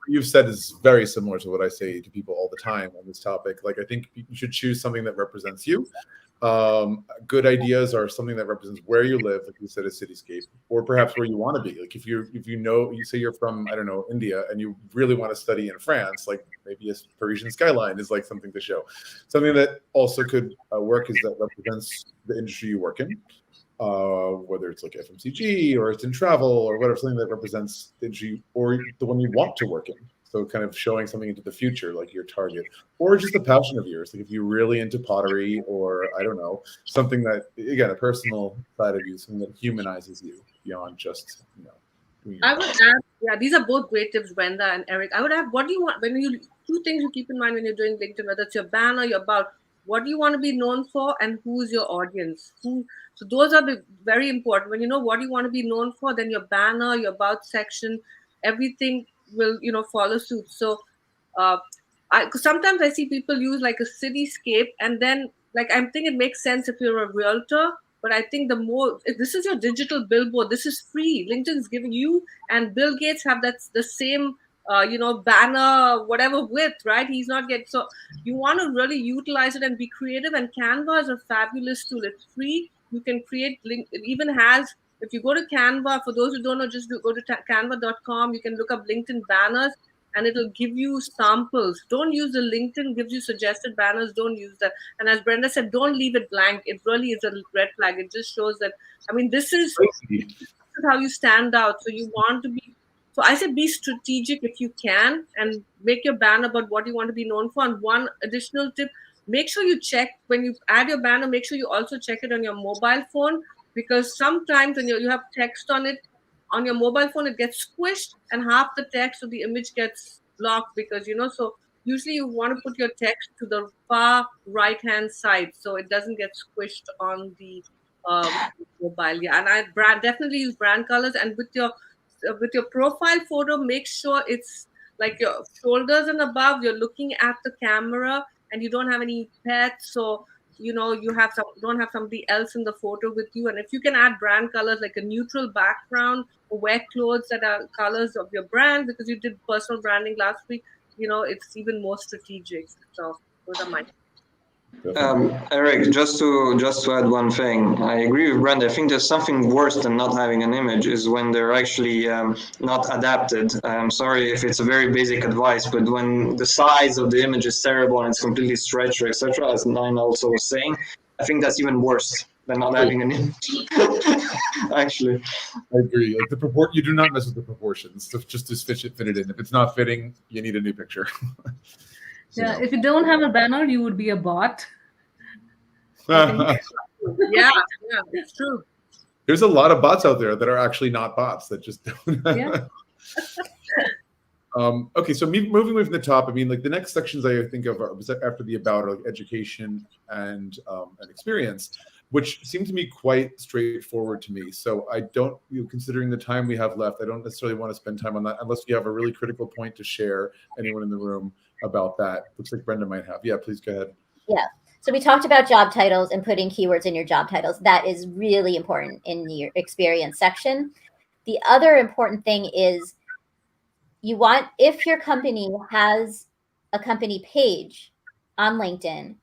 You've said is very similar to what I say to people all the time on this topic. Like, I think you should choose something that represents you. Good ideas are something that represents where you live, like you said, a cityscape, or perhaps where you want to be. Like if you say you're from, I don't know, India, and you really want to study in France, like maybe a Parisian skyline is like something to show. Something that also could work is that represents the industry you work in. Whether it's like FMCG or it's in travel or whatever, something that represents the industry or the one you want to work in. So kind of showing something into the future, like your target, or just a passion of yours. Like if you're really into pottery, or I don't know, something that, again, a personal side of you, something that humanizes you beyond just, I would add, these are both great tips, Brenda and Eric. I would add, what do you want two things you keep in mind when you're doing LinkedIn, whether it's your banner, your about, what do you want to be known for, and who's your audience? So those are the very important. When you know what you want to be known for, then your banner, your about section, everything will follow suit. So sometimes I see people use like a cityscape, and then like I think it makes sense if you're a realtor. But I think if this is your digital billboard, this is free. LinkedIn is giving you, and Bill Gates have the same banner, whatever width, right? He's not getting, so you want to really utilize it and be creative. And Canva is a fabulous tool. It's free. You can create it even has, if you go to Canva, for those who don't know, just go to canva.com. You can look up LinkedIn banners and it'll give you samples. Don't use the LinkedIn gives you suggested banners. Don't use that. And as Brenda said, don't leave it blank. It really is a red flag. It just shows that, this is how you stand out. So you want to be, so I said be strategic if you can and make your banner about what you want to be known for. And one additional tip, make sure you check when you add your banner, make sure you also check it on your mobile phone, because sometimes when you have text on it, on your mobile phone, it gets squished and half the text of the image gets blocked because, so usually you want to put your text to the far right-hand side so it doesn't get squished on the mobile. Yeah, and I definitely use brand colors. And with your profile photo, make sure it's like your shoulders and above, you're looking at the camera and you don't have any pets. So you don't have somebody else in the photo with you. And if you can add brand colors like a neutral background, or wear clothes that are colors of your brand, because you did personal branding last week, it's even more strategic. So those are my Eric, just to add one thing, I agree with Brenda. I think there's something worse than not having an image is when they're actually not adapted. I'm sorry if it's a very basic advice, but when the size of the image is terrible and it's completely stretched, or etc., as Nine also was saying, I think that's even worse than not having an image. Actually, I agree. Like you do not mess with the proportions. So just to fit it in. If it's not fitting, you need a new picture. If you don't have a banner, you would be a bot. Yeah, it's true. There's a lot of bots out there that are actually not bots that just don't. Yeah. Okay, so moving away from the top, I mean, like the next sections I think of are after the about, like education and experience, which seem to me quite straightforward to me. So I don't, considering the time we have left, I don't necessarily want to spend time on that unless you have a really critical point to share, anyone in the room, about that. Looks like Brenda might have. Yeah, please go ahead. Yeah. So we talked about job titles and putting keywords in your job titles. That is really important in your experience section. The other important thing is you want, if your company has a company page on LinkedIn,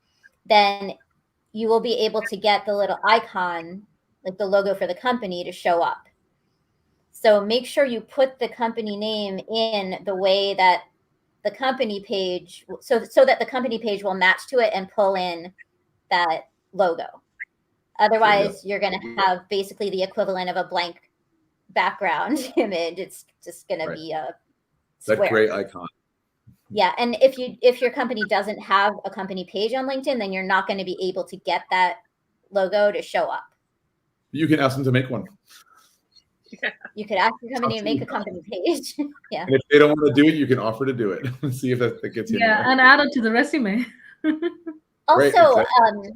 then you will be able to get the little icon, like the logo for the company, to show up. So make sure you put the company name in the way that the company page, so that the company page will match to it and pull in that logo. Otherwise, you're going to have basically the equivalent of a blank background image. It's just going to be a square. That gray icon. Yeah, and if your company doesn't have a company page on LinkedIn, then you're not going to be able to get that logo to show up. You can ask them to make one. You could ask your company to make a company page. Yeah. And if they don't want to do it, you can offer to do it. See if that gets you. Yeah, and add it to the resume. Also, exactly.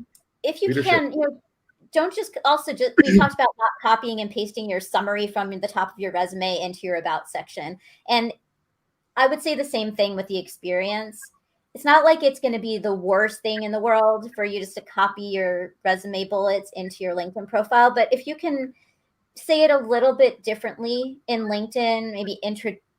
If you Leadership. can, don't just we talked about not copying and pasting your summary from the top of your resume into your about section. And I would say the same thing with the experience. It's not like it's going to be the worst thing in the world for you just to copy your resume bullets into your LinkedIn profile. But if you can say it a little bit differently in LinkedIn, maybe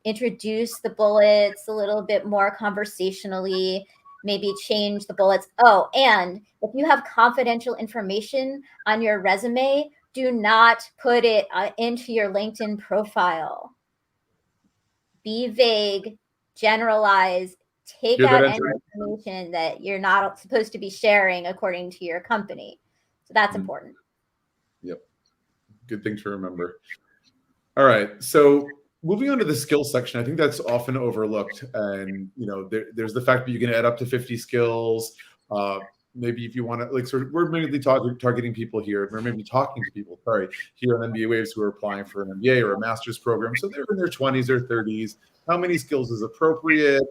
introduce the bullets a little bit more conversationally, maybe change the bullets. Oh, and if you have confidential information on your resume, do not put it into your LinkedIn profile. Be vague, generalize, take out any information that you're not supposed to be sharing according to your company. So that's important. Yep. Good thing to remember. All right. So moving on to the skills section, I think that's often overlooked. And, there's the fact that you can add up to 50 skills. Maybe if you want to, we're mainly targeting people here. We're maybe talking to people, here on MBA Waves who are applying for an MBA or a master's program. So they're in their 20s or 30s. How many skills is appropriate?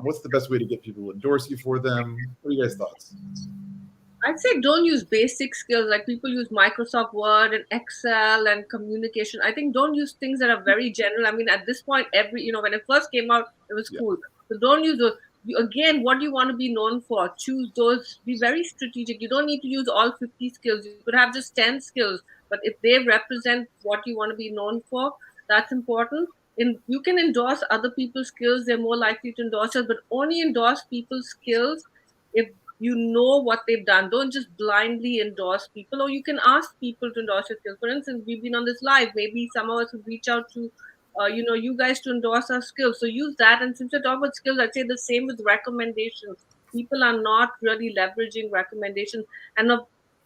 What's the best way to get people to endorse you for them? What are you guys' thoughts? I'd say don't use basic skills like people use Microsoft Word and Excel and communication. I think don't use things that are very general. I mean, at this point, when it first came out, it was cool. So don't use those. Again, what do you want to be known for? Choose those. Be very strategic. You don't need to use all 50 skills. You could have just 10 skills. But if they represent what you want to be known for, that's important. You can endorse other people's skills. They're more likely to endorse us, but only endorse people's skills if you know what they've done. Don't just blindly endorse people, or you can ask people to endorse your skills. For instance, we've been on this live. Maybe some of us would reach out to, you guys to endorse our skills. So use that. And since we're talking about skills, I'd say the same with recommendations. People are not really leveraging recommendations. And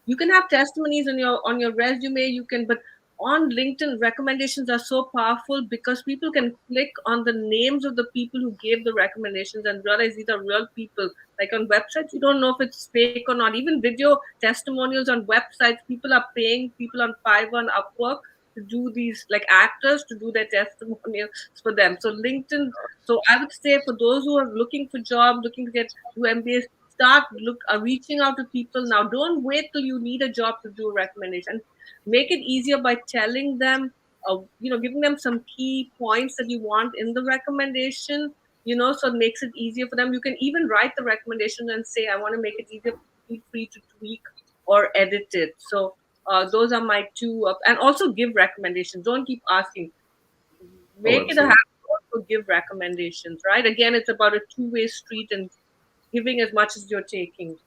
you can have testimonies on your resume. But on LinkedIn, recommendations are so powerful because people can click on the names of the people who gave the recommendations and realize these are real people. Like on websites, you don't know if it's fake or not. Even video testimonials on websites, people are paying people on Fiverr and Upwork to do these, like actors, to do their testimonials for them. So LinkedIn, so I would say for those who are looking for jobs, looking to get to MBAs, reaching out to people now. Don't wait till you need a job to do a recommendation. Make it easier by telling them, giving them some key points that you want in the recommendation, so it makes it easier for them. You can even write the recommendation and say, I want to make it easier, feel free to tweak or edit it. So those are my two. And also give recommendations. Don't keep asking. Make it a habit to also give recommendations, right? Again, it's about a two-way street and giving as much as you're taking.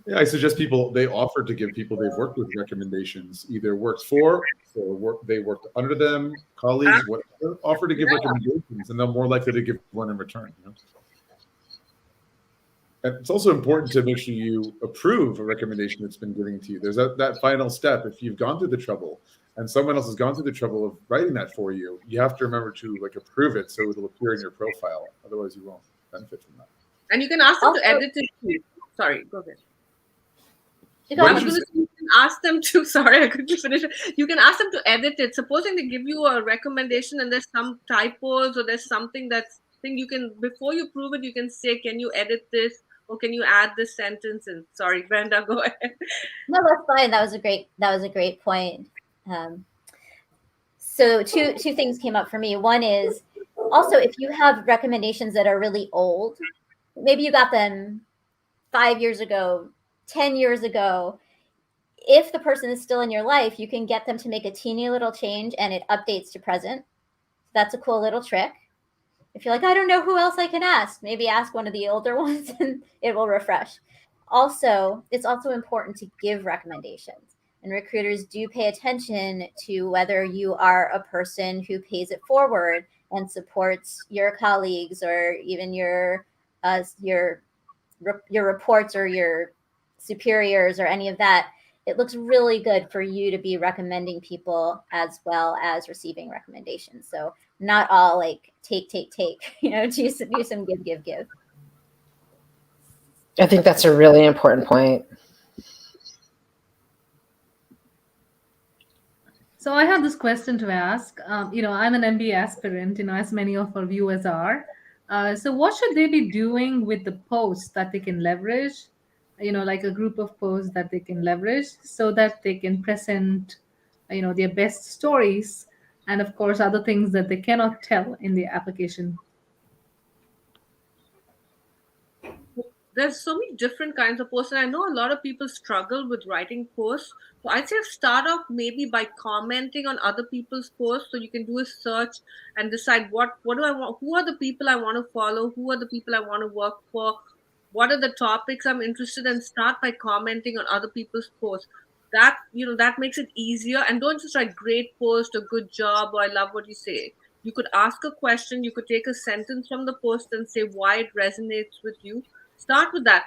Yeah, I suggest they offer to give people they've worked with recommendations, either worked for or they worked under them, colleagues, whatever, offer to give recommendations, and they're more likely to give one in return. And it's also important to make sure you approve a recommendation that's been given to you. There's that final step. If you've gone through the trouble and someone else has gone through the trouble of writing that for you, you have to remember to approve it so it'll appear in your profile. Otherwise, you won't benefit from that. And you can ask them to edit it too. Sorry, go ahead. ask them to, sorry, I quickly finish it. You can ask them to edit it. Supposing they give you a recommendation and there's some typos or there's something that's thing you can, before you prove it, you can say, can you edit this? Or can you add this sentence? And sorry, Brenda, go ahead. No, that's fine. That was a great point. So two things came up for me. One is also if you have recommendations that are really old, maybe you got them 5 years ago, 10 years ago. If the person is still in your life, you can get them to make a teeny little change and it updates to present. That's a cool little trick. If you're like, I don't know who else I can ask, maybe ask one of the older ones and it will refresh. Also, it's also important to give recommendations. And recruiters do pay attention to whether you are a person who pays it forward and supports your colleagues or even your reports or your superiors or any of that. It looks really good for you to be recommending people as well as receiving recommendations. So not all like take, do some give. I think that's a really important point. So I have this question to ask. I'm an MBA aspirant, as many of our viewers are. So what should they be doing with the posts that they can leverage? Like a group of posts that they can leverage so that they can present, their best stories and of course other things that they cannot tell in the application. There's so many different kinds of posts, and I know a lot of people struggle with writing posts. So I'd say start off maybe by commenting on other people's posts. So you can do a search and decide what do I want, who are the people I want to follow, who are the people I want to work for, what are the topics I'm interested in. Start by commenting on other people's posts. That makes it easier. And don't just write great post or good job or I love what you say. You could ask a question, you could take a sentence from the post and say why it resonates with you. Start with that.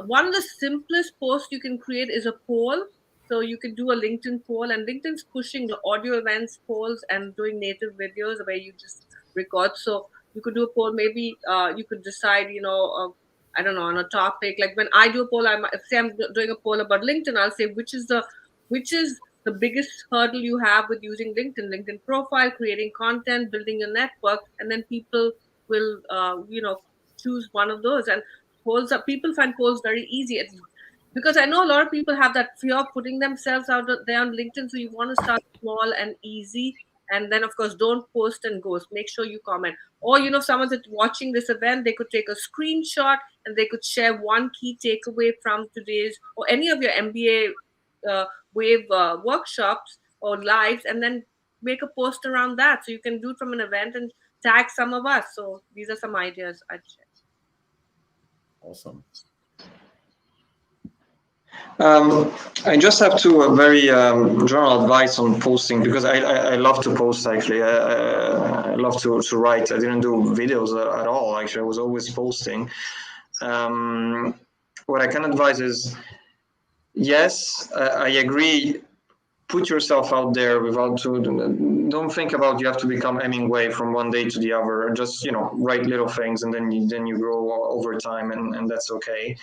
One of the simplest posts you can create is a poll. So you can do a LinkedIn poll, and LinkedIn's pushing the audio events polls and doing native videos where you just record. So you could do a poll. Maybe you could decide, I don't know, on a topic. Like when I do a poll, say I'm doing a poll about LinkedIn, I'll say which is the biggest hurdle you have with using LinkedIn profile, creating content, building your network, and then people will choose one of those. And people find polls very easy. Because I know a lot of people have that fear of putting themselves out there on LinkedIn. So you want to start small and easy. And then, of course, don't post and ghost. Make sure you comment. Or, if someone's watching this event, they could take a screenshot and they could share one key takeaway from today's or any of your MBA Wave workshops or lives, and then make a post around that. So you can do it from an event and tag some of us. So these are some ideas I'd share. Awesome. I just have two very general advice on posting because I love to post actually. I love to write. I didn't do videos at all. Actually, I was always posting. What I can advise is, yes, I agree. Put yourself out there don't think about you have to become Hemingway from one day to the other. Just write little things and then you grow over time and that's okay.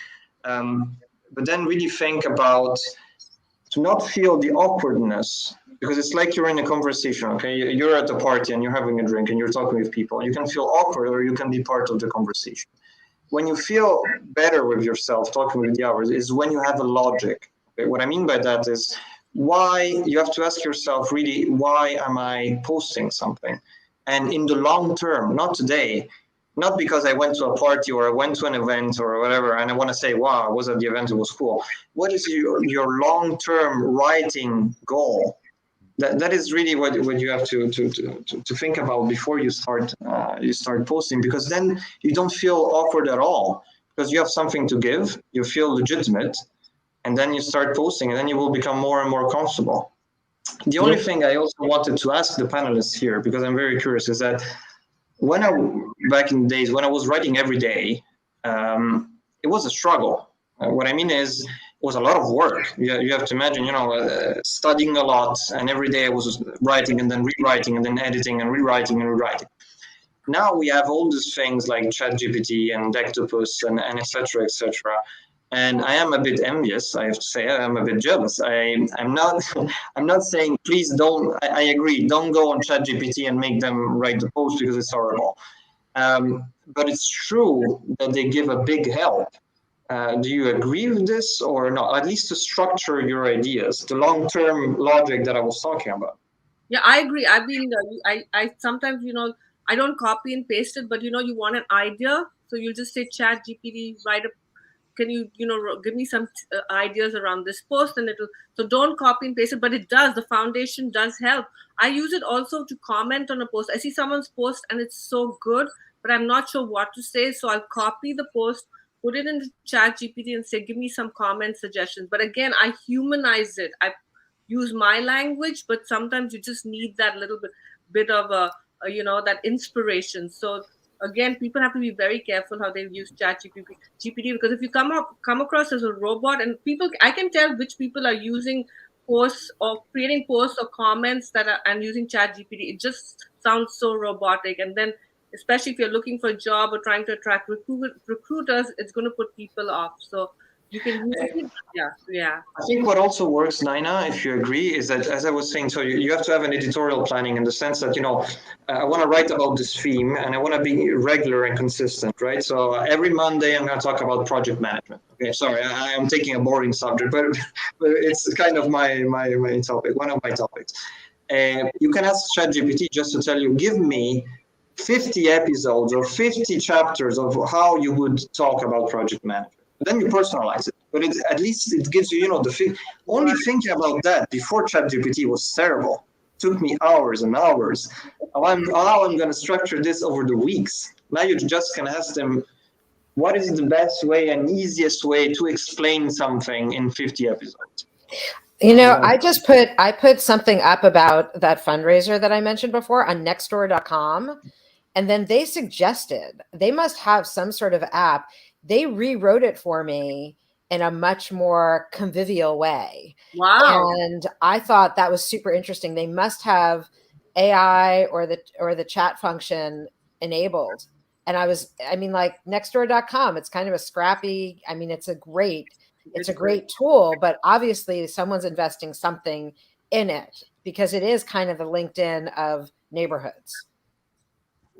But then really think about to not feel the awkwardness, because it's like you're in a conversation, okay? You're at a party and you're having a drink and you're talking with people. You can feel awkward or you can be part of the conversation. When you feel better with yourself talking with the others is when you have a logic. Okay? What I mean by that is why you have to ask yourself really, why am I posting something? And in the long term, not today, not because I went to a party or I went to an event or whatever, and I want to say, wow, I was at the event, it was cool. What is your long-term writing goal? That is really what you have to think about before you start posting, because then you don't feel awkward at all, because you have something to give, you feel legitimate, and then you start posting, and then you will become more and more comfortable. The only thing I also wanted to ask the panelists here, because I'm very curious, is that back in the days when I was writing every day, it was a struggle. What I mean is, it was a lot of work. You have to imagine, studying a lot, and every day I was writing and then rewriting and then editing and rewriting and rewriting. Now we have all these things like ChatGPT and Dectopus and et cetera, And I am a bit envious. I have to say, I'm a bit jealous. I'm not. I'm not saying please don't. I agree. Don't go on ChatGPT and make them write the post because it's horrible. But it's true that they give a big help. Do you agree with this or not? At least to structure your ideas, the long-term logic that I was talking about. Yeah, I agree. I've been, I sometimes, I don't copy and paste it, but you want an idea. So you'll just say, Chat GPT, write a, can you, give me some ideas around this post, and so don't copy and paste it, but it does, the foundation does help. I use it also to comment on a post. I see someone's post and it's so good, but I'm not sure what to say. So I'll copy the post, put it into Chat GPT and say, give me some comment suggestions. But again, I humanize it. I use my language, but sometimes you just need that little bit of that inspiration. So again, people have to be very careful how they use Chat GPT, because if you come across as a robot, and I can tell which people are using posts or creating posts or comments and using Chat GPT. It just sounds so robotic, and then especially if you're looking for a job or trying to attract recruiters, it's going to put people off. So you can use it. Yeah. I think what also works, Naina, if you agree, is that, as I was saying, so you have to have an editorial planning in the sense that, I want to write about this theme and I want to be regular and consistent, right? So every Monday I'm going to talk about project management. Okay, sorry, I am taking a boring subject, but it's kind of my topic, one of my topics. You can ask ChatGPT just to tell you, give me 50 episodes or 50 chapters of how you would talk about project management. Then you personalize it, but at least it gives you, only thinking about that before ChatGPT was terrible. It took me hours and hours. Now I'm going to structure this over the weeks. Now you just can ask them, what is the best way and easiest way to explain something in 50 episodes? I put something up about that fundraiser that I mentioned before on nextdoor.com. And then they suggested they must have some sort of app. They rewrote it for me in a much more convivial way. Wow. And I thought that was super interesting. They must have AI or the chat function enabled. And nextdoor.com, it's kind of a scrappy, it's a great tool, but obviously someone's investing something in it because it is kind of the LinkedIn of neighborhoods.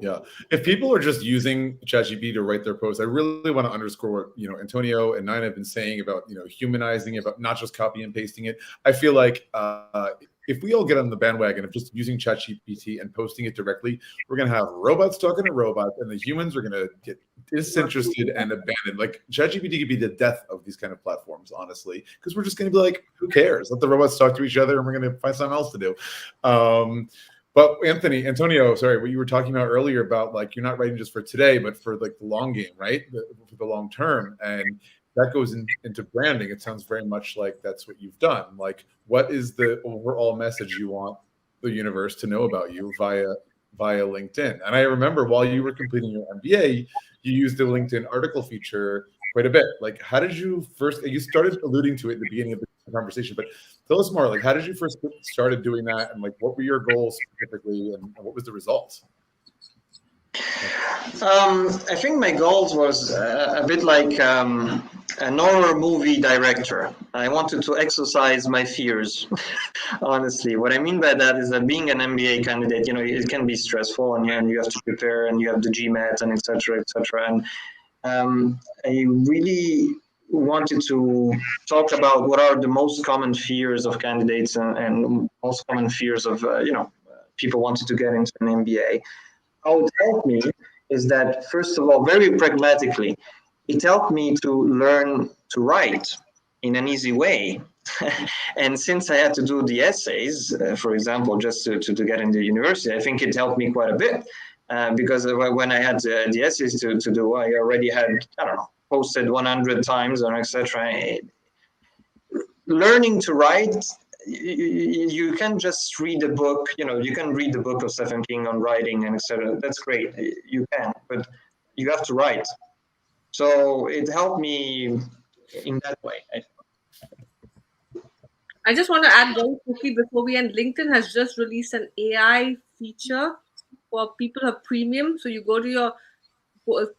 Yeah. If people are just using ChatGPT to write their posts, I really want to underscore what, Antonio and Naina have been saying about, humanizing it, about not just copy and pasting it. I feel like if we all get on the bandwagon of just using ChatGPT and posting it directly, we're going to have robots talking to robots and the humans are going to get disinterested and abandoned. Like ChatGPT could be the death of these kind of platforms, honestly, because we're just going to be like, who cares? Let the robots talk to each other and we're going to find something else to do. But Antonio, sorry, what you were talking about earlier about like you're not writing just for today, but for like the long game, right? For the long term. And that goes into branding. It sounds very much like that's what you've done. Like, what is the overall message you want the universe to know about you via LinkedIn? And I remember while you were completing your MBA, you used the LinkedIn article feature quite a bit. Like, how did you first? You started alluding to it at the beginning of the conversation, but tell us more. Like, how did you first started doing that, and like, what were your goals specifically, and what was the results? I think my goals was a bit like an horror movie director. I wanted to exercise my fears, honestly. What I mean by that is that being an MBA candidate, it can be stressful, and you have to prepare, and you have the GMAT, and etc. And I really wanted to talk about what are the most common fears of candidates and most common fears of people wanting to get into an MBA. How it helped me is that, first of all, very pragmatically, it helped me to learn to write in an easy way. And since I had to do the essays, for example, just to get into university, I think it helped me quite a bit. Because when I had the essays to do, I already had, posted 100 times or etc. Learning to write, you can just read a book, you can read the book of Stephen King on writing and etc. That's great, you can, but you have to write. So it helped me in that way. I just want to add very quickly before we end, LinkedIn has just released an AI feature for people who have premium. So you go to your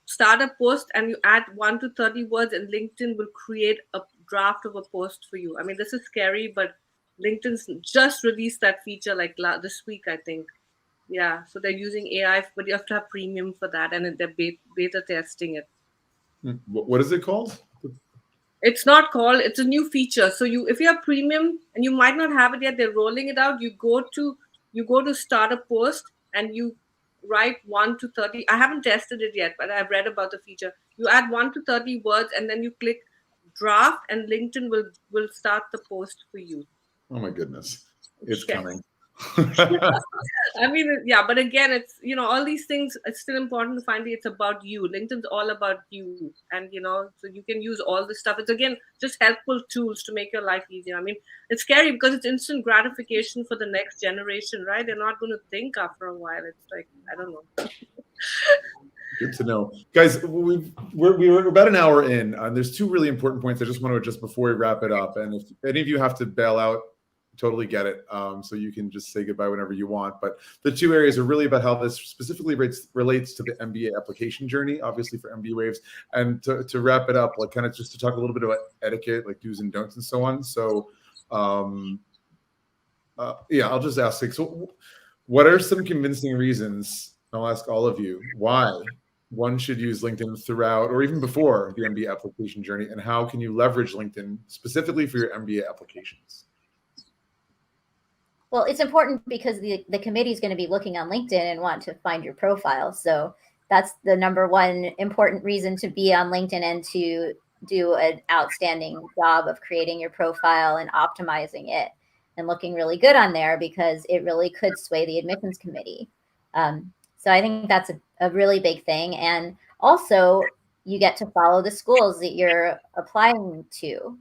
start a post and you add 1 to 30 words, and LinkedIn will create a draft of a post for you. I mean, this is scary, but LinkedIn's just released that feature like this week, I think. Yeah, so they're using AI, but you have to have premium for that, and they're beta testing it. What is it called? It's not called, it's a new feature. So if you have premium and you might not have it yet, they're rolling it out. You go to start a post and you write 1 to 30. I haven't tested it yet, but I've read about the feature. You add 1 to 30 words and then you click draft, and LinkedIn will start the post for you. Oh my goodness. It's Yes. coming. I mean, yeah, but again, it's, all these things, it's still important to find it's about you. LinkedIn's all about you. And, so you can use all this stuff. It's, again, just helpful tools to make your life easier. I mean, it's scary because it's instant gratification for the next generation, right? They're not going to think after a while. It's like, I don't know. Good to know. Guys, we're about an hour in, and there's two really important points I just want to address before we wrap it up. And if any of you have to bail out, totally get it. So you can just say goodbye whenever you want. But the two areas are really about how this specifically relates to the MBA application journey, obviously for MBA Waves. And to wrap it up, like kind of just to talk a little bit about etiquette, like do's and don'ts and so on. So yeah, I'll just ask, like, so what are some convincing reasons, I'll ask all of you, why one should use LinkedIn throughout or even before the MBA application journey, and how can you leverage LinkedIn specifically for your MBA applications? Well, it's important because the committee is going to be looking on LinkedIn and want to find your profile. So that's the number one important reason to be on LinkedIn and to do an outstanding job of creating your profile and optimizing it and looking really good on there, because it really could sway the admissions committee. So I think that's a really big thing. And also, you get to follow the schools that you're applying to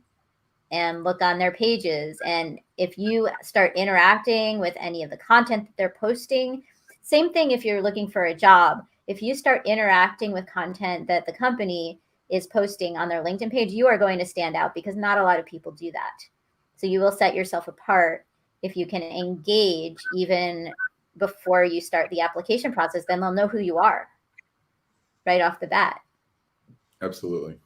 and look on their pages. And if you start interacting with any of the content that they're posting, same thing if you're looking for a job. If you start interacting with content that the company is posting on their LinkedIn page, you are going to stand out, because not a lot of people do that. So you will set yourself apart if you can engage even before you start the application process. Then they'll know who you are right off the bat. Absolutely.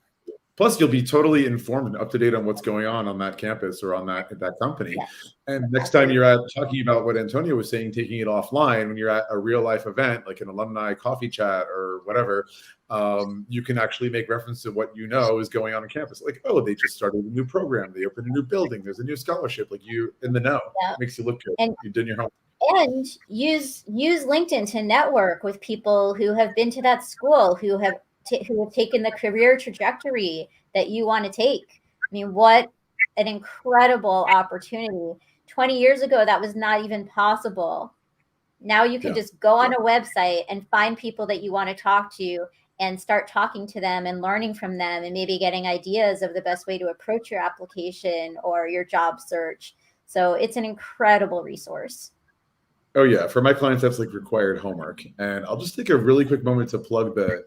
Plus, you'll be totally informed and up to date on what's going on that campus or on that company. Yeah. And next time you're talking about what Antonio was saying, taking it offline, when you're at a real life event, like an alumni coffee chat or whatever, you can actually make reference to what you know is going on campus. Like, oh, they just started a new program. They opened a new building. There's a new scholarship. Like, you in the know. Yeah. It makes you look good. And you've done your homework. And use LinkedIn to network with people who have been to that school, who have taken the career trajectory that you want to take. I mean, what an incredible opportunity. 20 years ago, that was not even possible. Now you can just go on a website and find people that you want to talk to and start talking to them and learning from them, and maybe getting ideas of the best way to approach your application or your job search. So it's an incredible resource. Oh yeah, for my clients, that's like required homework. And I'll just take a really quick moment to plug the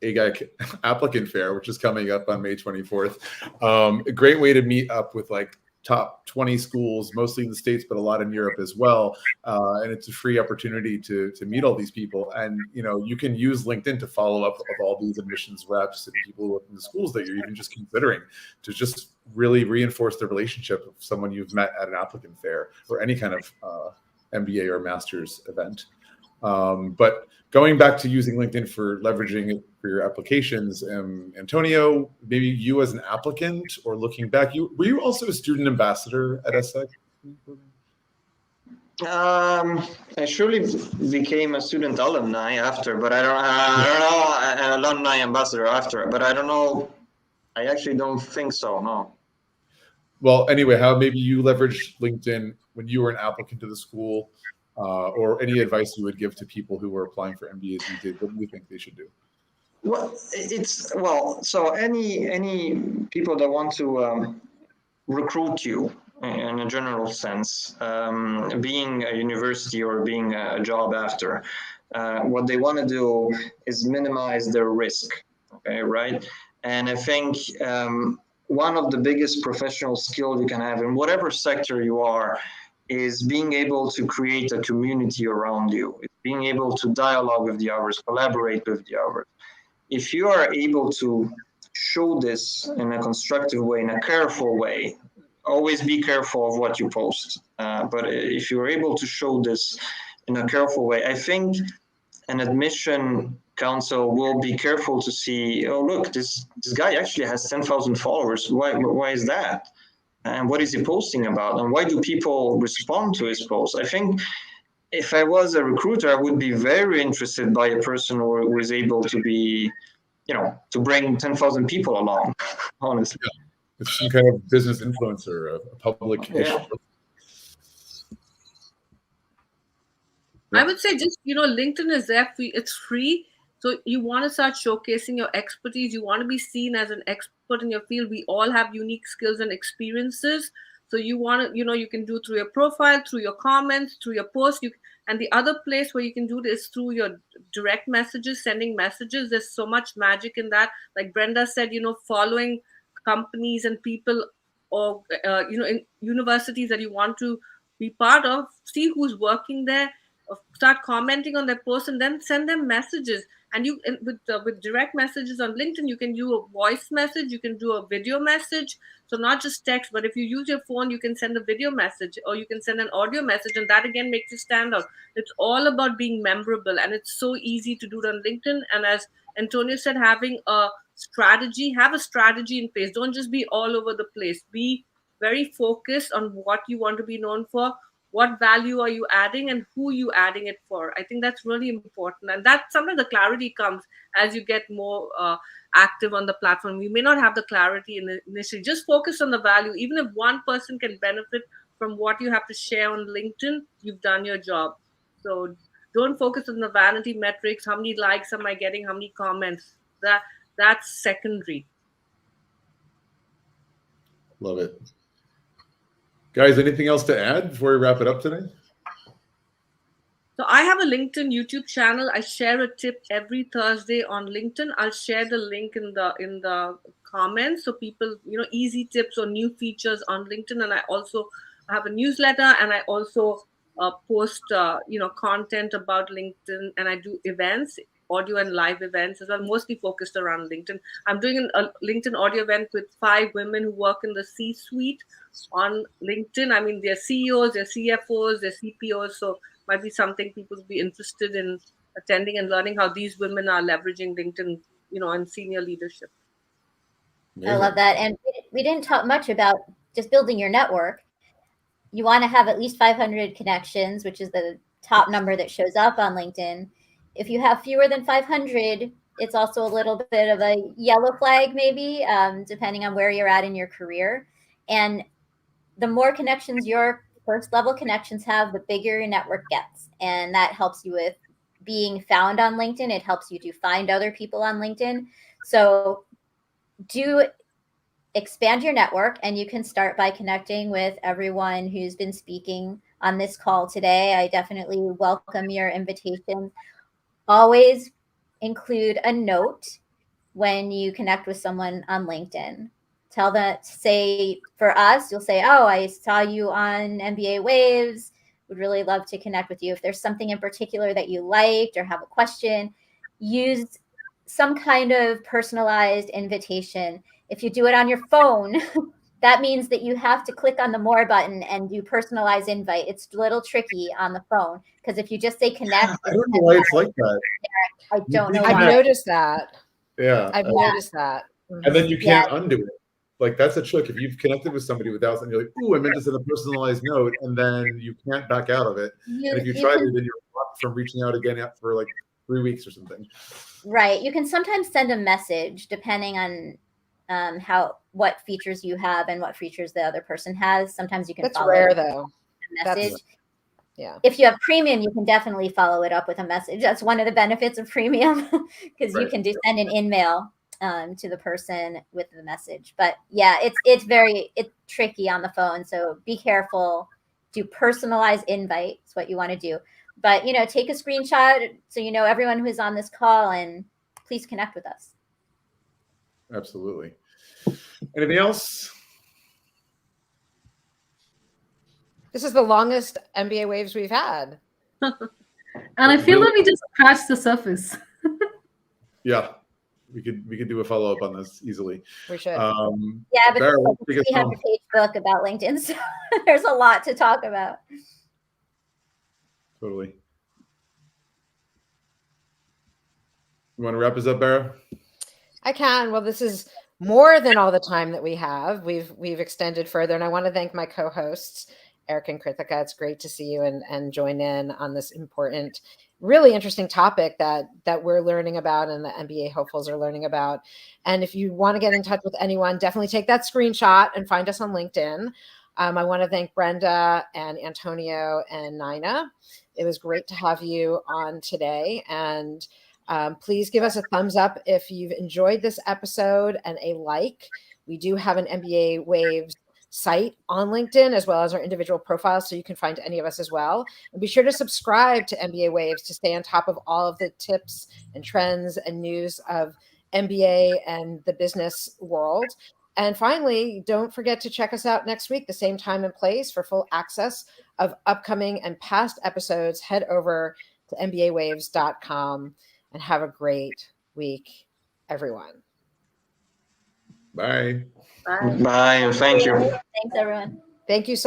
AGI Applicant Fair, which is coming up on May 24th. A great way to meet up with like top 20 schools, mostly in the States, but a lot in Europe as well. And it's a free opportunity to meet all these people. And, you can use LinkedIn to follow up with all these admissions reps and people who work in the schools that you're even just considering, to just really reinforce the relationship of someone you've met at an applicant fair or any kind of MBA or master's event. But going back to using LinkedIn for leveraging it for your applications, Antonio, maybe you as an applicant or looking back, were you also a student ambassador at ESSEC? I surely became a student alumni after, but I don't know, an alumni ambassador after, but I don't know. I actually don't think so, no. Well, anyway, how maybe you leveraged LinkedIn when you were an applicant to the school, or any advice you would give to people who were applying for MBAs you did? What do you think they should do? Well, so any people that want to recruit you in a general sense, being a university or being a job after, what they want to do is minimize their risk, okay, right? And I think one of the biggest professional skills you can have in whatever sector you are is being able to create a community around you. It's being able to dialogue with the others, collaborate with the others. if you are able to show this in a constructive way, in a careful way, always be careful of what you post. But if you're able to show this in a careful way, I think an admission council will be careful to see, oh, look, this guy actually has 10,000 followers. Why is that? And what is he posting about? And why do people respond to his posts? I think if I was a recruiter, I would be very interested by a person who is able to be, to bring 10,000 people along, honestly. Yeah. It's some kind of business influencer, a public issue. I would say just, LinkedIn is there free. It's free. So you want to start showcasing your expertise. You want to be seen as an expert in your field. We all have unique skills and experiences. So you want to, you can do through your profile, through your comments, through your posts. And the other place where you can do this through your direct messages, sending messages. There's so much magic in that. Like Brenda said, following companies and people, or in universities that you want to be part of, see who's working there, start commenting on their post, and then send them messages. And with direct messages on LinkedIn, you can do a voice message, you can do a video message. So not just text, but if you use your phone, you can send a video message, or you can send an audio message, and that again makes you stand out. It's all about being memorable, and it's so easy to do it on LinkedIn. And as Antonio said, having a strategy, have a strategy in place. Don't just be all over the place. Be very focused on what you want to be known for, what value are you adding, and who you adding it for. I think that's really important, and that's sometimes the clarity comes as you get more active on the platform. You may not have the clarity initially. Just focus on the value. Even if one person can benefit from what you have to share on LinkedIn, you've done your job. So don't focus on the vanity metrics. How many likes am I getting? How many comments? That's secondary. Love it. Guys, anything else to add before we wrap it up today? So I have a LinkedIn YouTube channel. I share a tip every Thursday on LinkedIn. I'll share the link in the comments, so people, easy tips or new features on LinkedIn. And I also have a newsletter, and I also post content about LinkedIn, and I do events, audio and live events as well, mostly focused around LinkedIn. I'm doing a LinkedIn audio event with 5 women who work in the C-suite on LinkedIn. I mean, they're CEOs, they're CFOs, they're CPOs. So might be something people would be interested in attending and learning how these women are leveraging LinkedIn, in senior leadership. I love that. And we didn't talk much about just building your network. You want to have at least 500 connections, which is the top number that shows up on LinkedIn. If you have fewer than 500, it's also a little bit of a yellow flag, maybe, depending on where you're at in your career. And the more connections your first level connections have, the bigger your network gets. And that helps you with being found on LinkedIn. It helps you to find other people on LinkedIn. So do expand your network, and you can start by connecting with everyone who's been speaking on this call today. I definitely welcome your invitation. Always include a note when you connect with someone on LinkedIn. Tell them, say, for us, you'll say, oh, I saw you on MBA Waves. Would really love to connect with you. If there's something in particular that you liked or have a question, use some kind of personalized invitation. If you do it on your phone, that means that you have to click on the more button and do personalized invite. It's a little tricky on the phone, because if you just say connect, I don't know why it's like that. I don't know I've why. noticed that. Yeah. I've noticed that. And then you can't undo it. Like, that's a trick. If you've connected with somebody without something, you're like, ooh, I meant to send a personalized note, and then you can't back out of it. And if you try to, then you're blocked from reaching out again for like 3 weeks or something. Right. You can sometimes send a message depending on what features you have and what features the other person has. Sometimes you can That's follow rare, though. a message. Yeah. If you have premium, you can definitely follow it up with a message. That's one of the benefits of premium, because you can send an in-mail to the person with the message. But yeah, it's tricky on the phone. So be careful. Do personalized invite. It's what you want to do. But take a screenshot so you know everyone who's on this call, and please connect with us. Absolutely. Anything else? This is the longest MBA Waves we've had. And I feel that we just scratched the surface. Yeah. We could do a follow up on this easily. We should. Yeah, but Barry, it's a 300-page book about LinkedIn, so there's a lot to talk about. Totally. You want to wrap us up, Barra? I can. Well, this is more than all the time that we have. We've extended further, and I want to thank my co-hosts, Eric and Kritika. It's great to see you and join in on this important, really interesting topic that we're learning about and the MBA hopefuls are learning about. And if you want to get in touch with anyone, definitely take that screenshot and find us on LinkedIn. I want to thank Brenda and Antonio and Nina. It was great to have you on today. And please give us a thumbs up if you've enjoyed this episode and a like. We do have an MBA Waves site on LinkedIn as well as our individual profiles, so you can find any of us as well. And be sure to subscribe to MBA Waves to stay on top of all of the tips and trends and news of MBA and the business world. And finally, don't forget to check us out next week, the same time and place. For full access of upcoming and past episodes, head over to mbawaves.com and have a great week, everyone. Bye. Bye. Bye, and thank you. Thanks, everyone. Thank you so